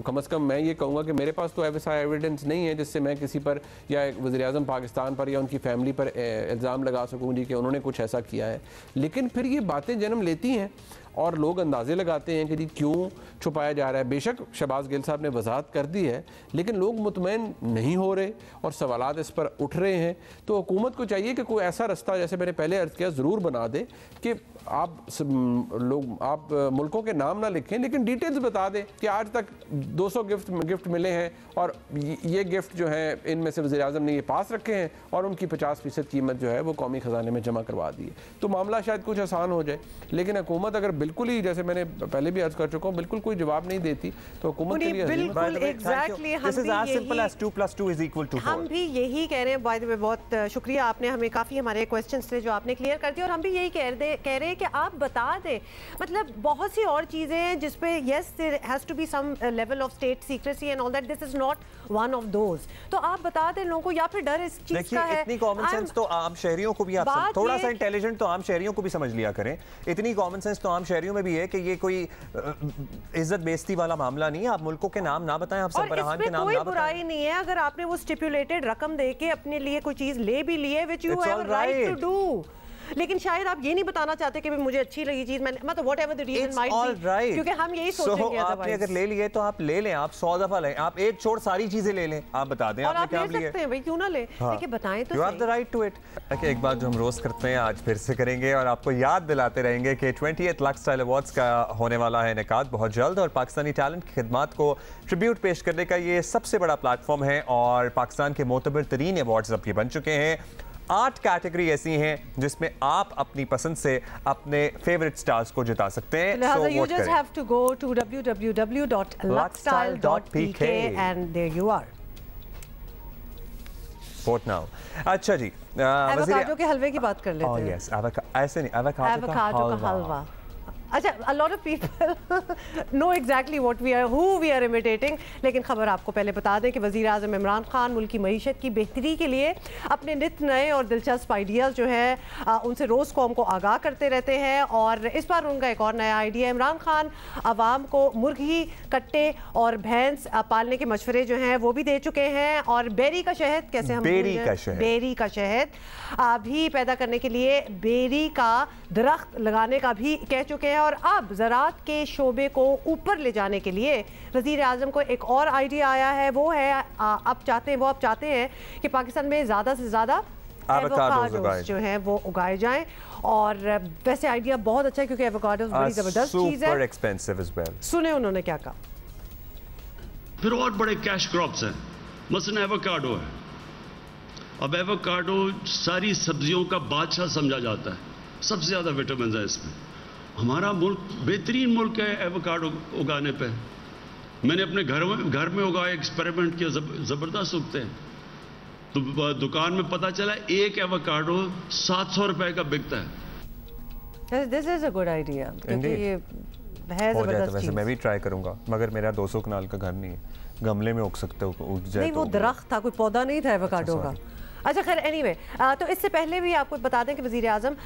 कम से कम मैं ये कहूँगा कि मेरे पास तो ऐसा एविडेंस नहीं है जिससे मैं किसी पर या वज़ीर-ए-आज़म पाकिस्तान पर या उनकी फैमिली पर इल्ज़ाम लगा सकूँ जी कि उन्होंने कुछ ऐसा किया है। लेकिन फिर ये बातें जन्म लेती हैं और लोग अंदाजे लगाते हैं कि जी क्यों छुपाया जा रहा है। बेशक शहबाज गिल साहब ने वजाहत कर दी है, लेकिन लोग मुतमईन नहीं हो रहे और सवालात इस पर उठ रहे हैं। तो हुकूमत को चाहिए कि कोई ऐसा रास्ता, जैसे मैंने पहले अर्ज़ किया, ज़रूर बना दे कि आप मुल्कों के नाम ना लिखें, लेकिन डिटेल्स बता दें कि आज तक 200 गिफ्ट मिले हैं और ये गिफ्ट जो है इनमें से वज़ीर-ए-आज़म ने ये पास रखे हैं और उनकी 50% कीमत जो है वो कौमी ख़जाने में जमा करवा दी है। तो मामला शायद कुछ आसान हो जाए। लेकिन हुकूमत अगर बिल्कुल ही, जैसे मैंने पहले भी अर्ज कर चुका हूँ, बिल्कुल कोई जवाब नहीं देती तो हुकूमत के लिए हम भी यही कह रहे हैं। बाय द वे बहुत शुक्रिया, आपने हमें काफ़ी हमारे क्वेश्चंस थे जो आपने क्लियर कर दिए और हम भी यही कह रहे हैं कि आप बता दें। मतलब बहुत सी और चीज़ें हैं जिस पे yes there has to be some level of state secrecy and all that, this is not one of those. तो आप बता दें लोगों को, या फिर डर इस चीज़ का है। इतनी कॉमन सेंस तो आम शहरियों को भी, आप थोड़ा सा इंटेलिजेंट तो आम शहरियों को भी समझ लिया करें। इतनी कॉमन सेंस तो आम शहरियों में भी है कि ये कोई इज्जत बेइज्जती वाला मामला नहीं है। आप मुल्कों के नाम ना बताएं, आप सरबराहान के नाम ना बताएं। कोई बुराई नहीं है अगर आपने वो स्टिपुलेटेड रकम देके अपने लिए कोई चीज ले भी ली है, which you have right to do. लेकिन शायद आप ये नहीं बताना चाहते कि मुझे अच्छी लगी चीज, मैंने मतलब whatever the reason might be, क्योंकि हम यही सोचेंगे। आपने अगर ले लिए तो आप ले लें, आप 100 दफा लें, आप एक छोड़ सारी चीजें ले लें, आप बता दें आपने क्या लिया। सकते हैं भाई, क्यों ना ले, लेकिन बताएं तो। You have the right to it. एक बात जो हम रोज करते हैं आज फिर से करेंगे और आपको याद दिलाते रहेंगे कि 20th लक्स स्टाइल अवार्ड्स का होने वाला है इनेकाद बहुत जल्द, और पाकिस्तानी टैलेंट की खिदमात को ट्रिब्यूट पेश करने का ये सबसे बड़ा प्लेटफॉर्म है और पाकिस्तान के मोतबर तरीन अवार्ड्स अब ये बन चुके हैं। 8 कैटेगरी ऐसी हैं जिसमें आप अपनी पसंद से अपने फेवरेट स्टार्स को जिता सकते हैं। So you just have to go to www.luxstyle.pk and there you are. Vote now. अच्छा जी, एवोकाडो के हलवे की बात कर लेते हैं। यस, ऐसे नहीं, एवोकाडो का हलवा। अच्छा, a lot of people know exactly who we are imitating, लेकिन खबर आपको पहले बता दें कि वज़ीर आज़म इमरान खान मुल्क की मईशत की बेहतरी के लिए अपने नित नए और दिलचस्प आइडियाज़ जो है उनसे रोज़ कौम को आगाह करते रहते हैं, और इस बार उनका एक और नया आइडिया। इमरान खान आवाम को मुर्गी, कट्टे और भैंस पालने के मशवरे जो हैं वो भी दे चुके हैं, और बेरी का शहद, कैसे हम बेरी का शहद भी पैदा करने के लिए बेरी का दरख्त लगाने का भी कह चुके हैं। और अब ज़राअत के शोबे को ऊपर ले जाने के लिए वज़ीर आज़म को एक और आइडिया आया है। वो है अब चाहते हैं कि पाकिस्तान में ज़्यादा से ज़्यादा एवोकाडोस जो हैं वो उगाए जाएं। और वैसे आइडिया बहुत अच्छा है क्योंकि एवोकाडोस बड़ी ज़बरदस्त चीज़ है, एक्सपेंसिव एज़ वेल। सुने उन्होंने क्या कहा। फिर और बड़े कैश क्रॉप्स हैं, मसलन एवोकाडो है। अब एवोकाडो सारी सब्जियों का बादशाह समझा जाता है, सबसे ज़्यादा विटामिन है इसमें। हमारा मुल्क बेहतरीन मुल्क है एवोकाडो उगाने पे। मैंने अपने घर में उगाए, एक्सपेरिमेंट किया, ज़बरदस्त उगते हैं। तो दुकान में पता चला एक एवोकाडो 700 रुपए का बिकता है। This is a good idea, क्योंकि ये है ज़बरदस्त। वैसे मैं भी ट्राई करूंगा, मगर मेरा 200 कनाल का घर नहीं है, गमले में उग सकते हो, उग जाए। नहीं, वो दरख्त था, कोई पौधा नहीं था एवोकाडो का। अच्छा खैर, एनीवे, तो इससे पहले भी आपको बता दें कि वज़ीर आज़म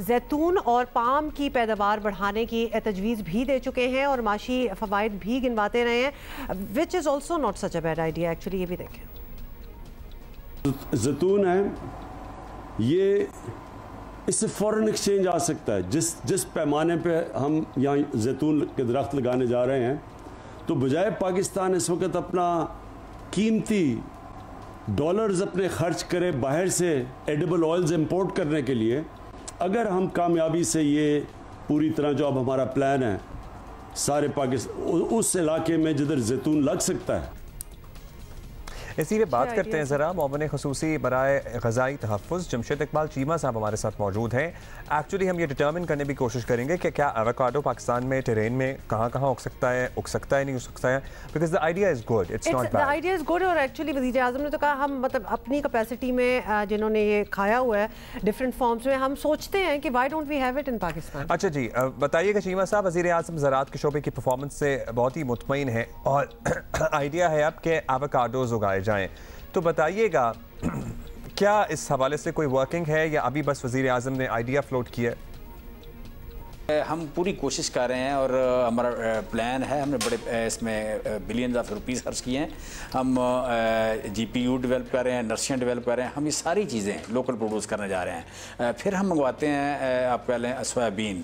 जैतून और पाम की पैदावार बढ़ाने की तजवीज़ भी दे चुके हैं और माशी फ़वाइद भी गिनवाते रहे हैं, which is also not such a bad idea actually. ये भी देखें, जैतून है ये, इससे फ़ॉरेन एक्सचेंज आ सकता है। जिस पैमाने पे हम यहाँ जैतून के दरख्त लगाने जा रहे हैं, तो बजाय पाकिस्तान इस वक्त अपना कीमती डॉलर्स अपने खर्च करे बाहर से एडिबल ऑयल्स इंपोर्ट करने के लिए, अगर हम कामयाबी से ये पूरी तरह जो अब हमारा प्लान है सारे पाकिस्तान उस इलाके में जिधर जैतून लग सकता है। इसी पे बात करते हैं ज़रा मुआवन ख़ुसूसी बराए ग़ज़ाई तहफ़्फ़ुज़ जमशेद इकबाल चीमा साहब हमारे साथ मौजूद हैं। एक्चुअली हम ये डिटर्मिन करने की कोशिश करेंगे कि क्या एवोकाडो पाकिस्तान में टेरेन में कहाँ उग सकता है, नहीं उग सकता है, because the idea is good, it's not bad. The idea is good. और एक्चुअली वज़ीर आज़म ने तो कहा हम मतलब अपनी कैपेसिटी में जिन्होंने ये खाया हुआ है डिफरेंट फॉर्म्स में, हम सोचते हैं कि why don't we have it in Pakistan. अच्छा जी, बताइएगा चीमा साहब, वज़ीर आज़म ज़राअत के शोबे की परफॉर्मेंस से बहुत ही मुतमईन है और आइडिया है अब कि एवोकाडोज़ उगाए जाएँ, तो बताइएगा क्या इस हवाले से कोई वर्किंग है या अभी बस वज़ीर आज़म ने आइडिया फ्लोट किया है? हम पूरी कोशिश कर रहे हैं और हमारा प्लान है, हमने बड़े इसमें बिलियंस ऑफ रुपीस खर्च किए हैं। हम GPU डेवलप कर रहे हैं, नर्सरियाँ डेवलप कर रहे हैं, हम ये सारी चीज़ें लोकल प्रोड्यूस करने जा रहे हैं। फिर हम मंगवाते हैं, आप कह लें सोयाबीन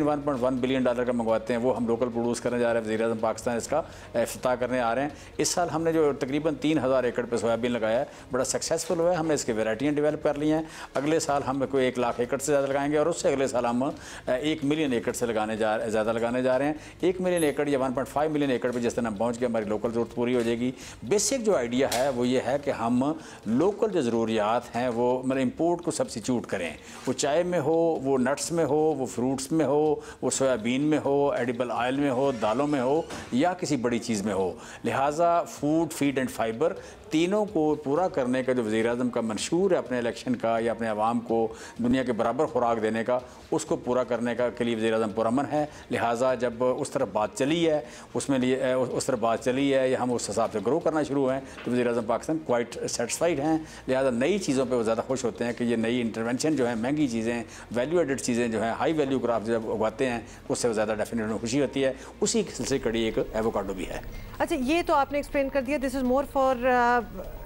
1.1 बिलियन डॉलर का मंगवाते हैं, वो हम लोकल प्रोड्यूस करने जा रहे हैं। वज़ीर-ए-आज़म पाकिस्तान इसका इफ्तिताह करने आ रहे हैं। इस साल हमने जो तकरीबन 3000 एकड़ पर सोयाबीन लगाया है, बड़ा सक्सेसफुल हुआ है। हमने इसकी वेराइटियाँ डेवलप कर ली हैं। अगले साल हम कोई 1 लाख एकड़ से ज़्यादा लगाएंगे और उससे अगले साल हम 1 मिलियन एकड़ से ज़्यादा लगाने जा रहे हैं। 1 मिलियन एकड़ या 1.5 मिलियन एकड़ पे जिस तरह हम पहुँच के हमारी लोकल ज़रूरत पूरी हो जाएगी। बेसिक जो आइडिया है वो ये है कि हम लोकल जो ज़रूरियात हैं वो मतलब इम्पोर्ट को सब्सिट्यूट करें, वो चाय में हो, वो नट्स में हो, वो फ्रूट्स में हो, वो सोयाबीन में हो, एडिबल ऑयल में हो, दालों में हो या किसी बड़ी चीज़ में हो। लिहाजा फूड, फीड एंड फाइबर तीनों को पूरा करने का जो वज़ीर-ए-आज़म का मंशूर है अपने इलेक्शन का या अपने अवाम को दुनिया के बराबर खुराक देने का, उसको पूरा करने का के लिए वज़ीर-ए-आज़म पुरअमन है। लिहाजा जब उस तरफ बात चली है, उसमें लिए उस तरफ बात चली है या हम उस हिसाब से ग्रो करना शुरू हैं तो वज़ीर-ए-आज़म पाकिस्तान क्वाइट सेटिस्फाइड हैं। लिहाजा नई चीज़ों पर वो ज़्यादा खुश होते हैं कि ये नई इंटरवेंशन जो है, महंगी चीज़ें, वैल्यू एडेड चीज़ें जो हैं, हाई वैल्यू क्राफ्ट जब उगाते हैं उससे ज़्यादा डेफिनेटली खुशी होती है। उसी सिलसिले कड़ी एक एवोकाडो भी है। अच्छा, ये तो आपने एक्सप्लेन कर दिया, this is more for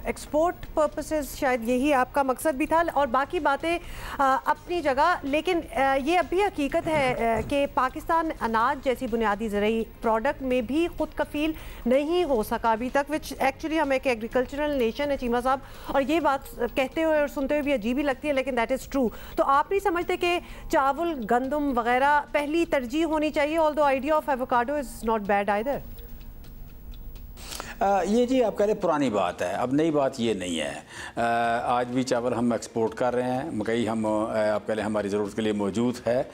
export purposes, शायद यही आपका मकसद भी था और बाकी बातें अपनी जगह। लेकिन ये अब भी हकीकत है कि पाकिस्तान अनाज जैसी बुनियादी ज़रूरी प्रोडक्ट में भी खुद कफील नहीं हो सका अभी तक, विच एक्चुअली हम एक एग्रीकल्चरल नेशन है चीमा साहब, और ये बात कहते हुए और सुनते हुए भी अजीब ही लगती है, लेकिन दैट इज़ ट्रू। तो आप नहीं समझते कि चावल, गंदम वगैरह पहली तरजीह होनी चाहिए, although idea of avocado is not bad either? ये जी आप कह रहे पुरानी बात है, अब नई बात ये नहीं है। आज भी चावल हम एक्सपोर्ट कर रहे हैं, मकई हम आप कह रहे हमारी ज़रूरत के लिए मौजूद है।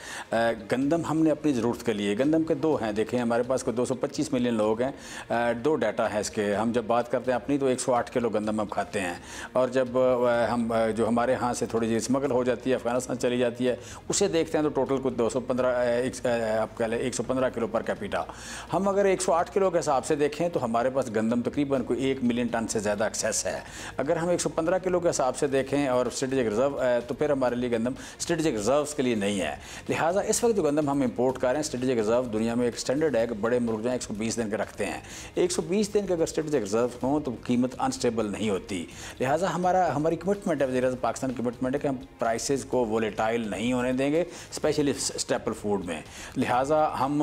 गंदम हमने अपनी ज़रूरत के लिए, गंदम के 2 हैं, देखें हमारे पास कोई 225 मिलियन लोग हैं, 2 डाटा है इसके। हम जब बात करते हैं अपनी तो 108 किलो गंदम हम खाते हैं, और जब हम जो हमारे यहाँ से थोड़ी सी स्मगल हो जाती है, अफगानिस्तान चली जाती है, उसे देखते हैं तो टोटल कुछ 215 आप कह लें 115 किलो पर कैपिटा। हम अगर 108 किलो के हिसाब से देखें तो हमारे पास गंदम तकरीबन कोई 1 मिलियन टन से ज़्यादा एक्सेस है। अगर हम 115 किलो के हिसाब से देखें और स्ट्रेटेजिक रिजर्व तो फिर हमारे लिए गंदम स्ट्रेटेजिक रिजर्व्स के लिए नहीं है। लिहाजा इस वक्त जो गंदम हम इंपोर्ट कर रहे हैं, स्ट्रेटेजिक रिजर्व दुनिया में एक स्टैंडर्ड है कि बड़े मुल्क जो हैं 120 दिन के रखते हैं। 120 दिन के अगर स्ट्रेटेजिक रिजर्व हों तो कीमत अनस्टेबल नहीं होती। लिहाजा हमारी कमिटमेंट है, वज़ीर-ए-आज़म पाकिस्तान की कमिटमेंट है कि हम प्राइसेस को वोलेटाइल नहीं होने देंगे, स्पेशली स्टेपल फूड में। लिहाजा हम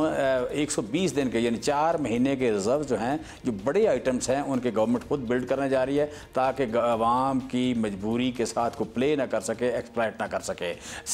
120 दिन के यानी 4 महीने के रिजर्व जो हैं, जो बड़े आइटम्स हैं, उनके गवर्नमेंट खुद बिल्ड करने जा रही है ताकि आवाम की मजबूरी के साथ को प्ले ना कर सके, एक्सप्लॉइट ना कर सके।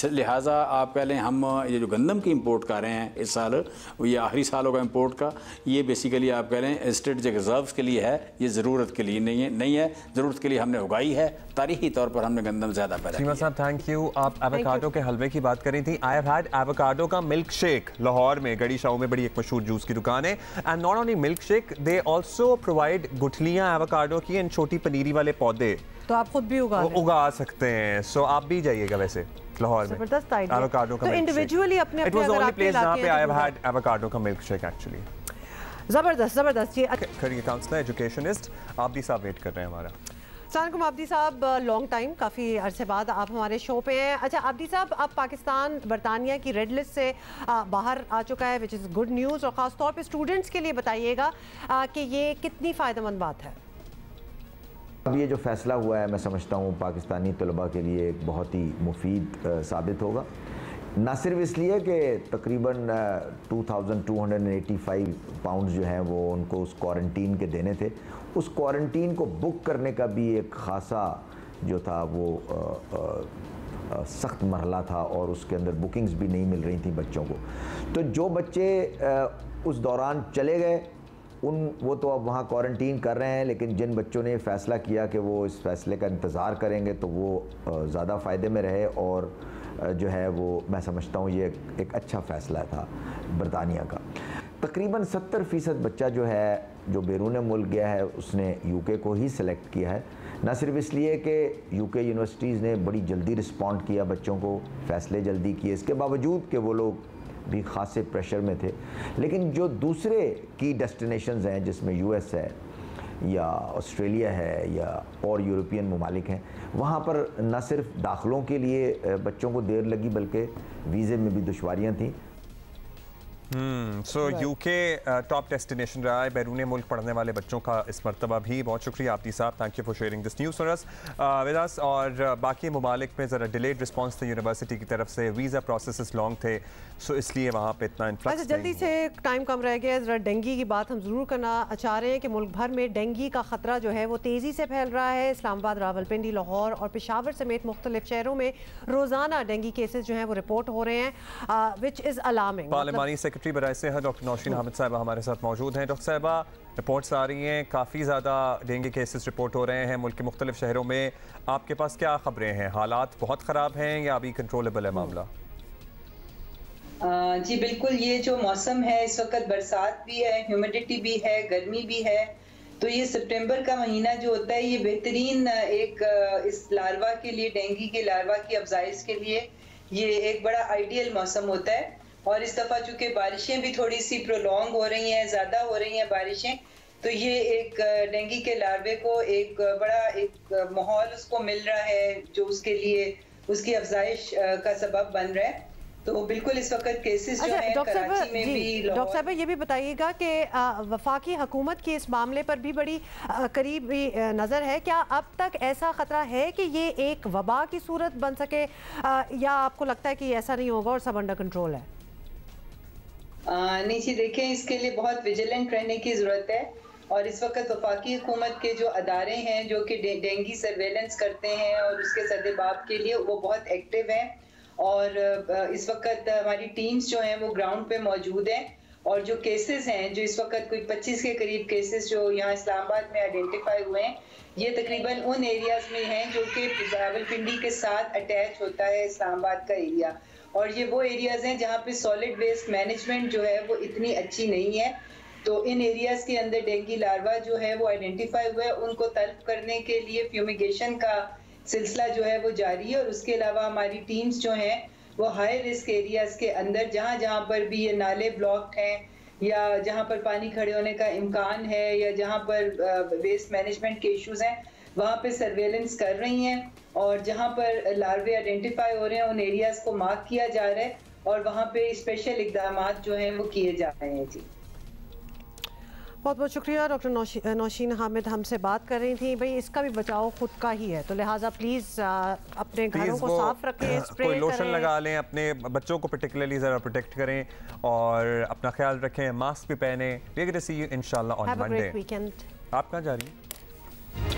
लिहाजा आप कह लें हम ये जो गंदम की इंपोर्ट कर रहे हैं इस साल, ये आखिरी साल होगा इंपोर्ट का, ये बेसिकली आप कह लें स्ट्रेटेजिक रिजर्व्स के लिए है, ये ज़रूरत के लिए नहीं है। ज़रूरत के लिए हमने उगाई है, तारीखी तौर पर हमने गंदम ज़्यादा पैदा किया। साहब थैंक यू। आप एवोकाडो के हलवे की बात करी थी। आई हैव हैड एवोकाडो का मिल्क शेक लाहौर में, गड़ी शाह में बड़ी एक मशहूर जूस की दुकान है। And not only milk shake, they also provide गुठलियाँ एवोकाडो की एंड छोटी पनीरी वाले पौधे, तो आप खुद भी उगा सकते हैं। सो आप भी जाइएगा वैसे लाहौर में, एवोकाडो का तो इंडिविजुअली अपने इट वाज ओनली प्लेस जहां पे आई हैव हैड एवोकाडो का मिल्क शेक एक्चुअली। जबरदस्त। ये करिए काउंसलर एजुकेशनिस्ट आबदी साहब वेट कर रहे हैं हमारा। अस्सलाम आबदी साहब, लॉन्ग टाइम, काफ़ी अरसे बाद आप हमारे शो पे हैं। अच्छा आबदी साहब, अब पाकिस्तान बरतानिया की रेड लिस्ट से बाहर आ चुका है, विच इज़ गुड न्यूज़, और ख़ास तौर पे स्टूडेंट्स के लिए बताइएगा कि ये कितनी फ़ायदेमंद बात है। अब ये जो फ़ैसला हुआ है, मैं समझता हूँ पाकिस्तानी तलबा के लिए एक बहुत ही मुफीद साबित होगा। न सिर्फ इसलिए कि तकरीबन 2285 पाउंड जो हैं वो उनको उस क्वारंटीन के देने थे, उस क्वारंटीन को बुक करने का भी एक खासा जो था वो सख्त मरहला था और उसके अंदर बुकिंग्स भी नहीं मिल रही थी बच्चों को। तो जो बच्चे उस दौरान चले गए वो तो अब वहाँ क्वारंटीन कर रहे हैं, लेकिन जिन बच्चों ने फ़ैसला किया कि वो इस फ़ैसले का इंतज़ार करेंगे तो वो ज़्यादा फ़ायदे में रहे, और जो है वो मैं समझता हूँ ये एक अच्छा फ़ैसला था बरतानिया का। तकरीबन 70% बच्चा जो है जो बैरून मुल्क गया है उसने यूके को ही सिलेक्ट किया है, न सिर्फ इसलिए कि यूके यूनिवर्सिटीज़ ने बड़ी जल्दी रिस्पॉन्ड किया, बच्चों को फ़ैसले जल्दी किए, इसके बावजूद कि वो लोग भी खासे प्रेशर में थे, लेकिन जो दूसरे की डेस्टिनेशंस हैं जिसमें यूएस है या ऑस्ट्रेलिया है या और यूरोपियन ममालिक हैं, वहाँ पर न सिर्फ दाखिलों के लिए बच्चों को देर लगी बल्कि वीज़े में भी दुश्वारियाँ थीं। सो यूके टॉप डेस्टिनेशन रहा है बैरून मुल्क पढ़ने वाले बच्चों का इस मरतबा भी। बहुत शुक्रिया आप्ती साहब, thank you for sharing this news for us with us. और बाकी ममालिक में ज़रा डिलेड रिस्पॉन्स था यूनिवर्सिटी की तरफ से, वीज़ा प्रोसेस लॉन्ग थे, सो इसलिए वहाँ पे इतना इन्फ्लक्स। अच्छा, जल्दी से टाइम कम रह गया, ज़रा डेंगू की बात हम ज़रूर करना चाह रहे हैं कि मुल्क भर में डेंगू का ख़तरा जो है वो तेज़ी से फैल रहा है। इस्लामाबाद, रावलपिंडी, लाहौर और पेशावर समेत मुख्तलिफ शहरों में रोज़ाना डेंगू केसेस जो हैं वो रिपोर्ट हो रहे हैं, विच इज़ अलार्मिंग। पार्लिमानी सेक्रेटरी बराए सेहत डॉक्टर नौशीन हामिद साहिबा हमारे साथ मौजूद हैं। डॉक्टर साहिबा, रिपोर्ट्स आ रही हैं, काफ़ी ज़्यादा डेंगू केसेस रिपोर्ट हो रहे हैं मुल्क के मुख्तलिफ शहरों में, आपके पास क्या खबरें हैं? हालात बहुत ख़राब हैं या अभी कंट्रोलेबल है मामला? जी बिल्कुल, ये जो मौसम है इस वक्त बरसात भी है, ह्यूमिडिटी भी है, गर्मी भी है, तो ये सितंबर का महीना जो होता है ये बेहतरीन एक इस लार्वा के लिए, डेंगू के लार्वा की अफजाइश के लिए ये एक बड़ा आइडियल मौसम होता है। और इस दफ़ा चूँकि बारिशें भी थोड़ी सी प्रोलॉन्ग हो रही हैं, ज़्यादा हो रही हैं बारिशें, तो ये एक डेंगू के लार्वे को एक बड़ा एक माहौल उसको मिल रहा है जो उसके लिए उसकी अफजाइश का सबब बन रहा है। तो बिल्कुल इस वक्त केसेस जो हैं कराची में भी। डॉक्टर साहब ये भी बताइएगा कि वफाकी हुकूमत की इस मामले पर भी बड़ी करीबी नज़र है, क्या अब तक ऐसा ख़तरा है कि ये एक वबा की सूरत बन सके, या आपको लगता है कि ऐसा नहीं होगा और सब अंडर कंट्रोल है? नहीं जी, देखें, इसके लिए बहुत विजिलेंट रहने की ज़रूरत है। और इस वक्त वफाकी हुकूमत के जो अदारे हैं जो कि डेंगू सर्वेलेंस करते हैं और उसके सद्देबाब के लिए वो बहुत एक्टिव हैं। और इस वक्त हमारी टीम्स जो हैं वो ग्राउंड पे मौजूद हैं। और जो केसेस हैं, जो इस वक्त कोई 25 के करीब केसेस जो यहाँ इस्लामाबाद में आइडेंटिफाई हुए हैं, ये तकरीबन उन एरियाज़ में हैं जो कि रावलपिंडी के साथ अटैच होता है इस्लामाबाद का एरिया। और ये वो एरियाज़ हैं जहाँ पे सॉलिड वेस्ट मैनेजमेंट जो है वो इतनी अच्छी नहीं है। तो इन एरियाज़ के अंदर डेंगू लार्वा जो है वो आइडेंटिफाई हुआ है, उनको तल्फ करने के लिए फ्यूमिगेशन का सिलसिला जो है वो जारी है। और उसके अलावा हमारी टीम्स जो हैं वो हाई रिस्क एरियाज़ के अंदर जहाँ जहाँ पर भी ये नाले ब्लॉक्ड हैं या जहाँ पर पानी खड़े होने का इम्कान है या जहाँ पर वेस्ट मैनेजमेंट के इश्यूज़ हैं, वहाँ पे सर्वेलेंस कर रही हैं। और जहाँ पर लार्वे आइडेंटिफाई हो रहे हैं उन एरियाज़ को मार्क किया जा रहा है और वहाँ पे स्पेशल इक़दाम जो हैं वो किए जा रहे हैं। जी बहुत बहुत शुक्रिया। डॉक्टर नौशीन हामिद हमसे बात कर रही थी। भाई इसका भी बचाव खुद का ही है, तो लिहाजा प्लीज़ अपने घरों को साफ रखें, स्प्रे कोई लोशन लगा लें, अपने बच्चों को पर्टिकुलरली ज़रा प्रोटेक्ट करें और अपना ख्याल रखें, मास्क भी पहने। We are going to see you इंशाल्लाह ऑन मंडे। वीकेंड। आप कहाँ जा रही हैं?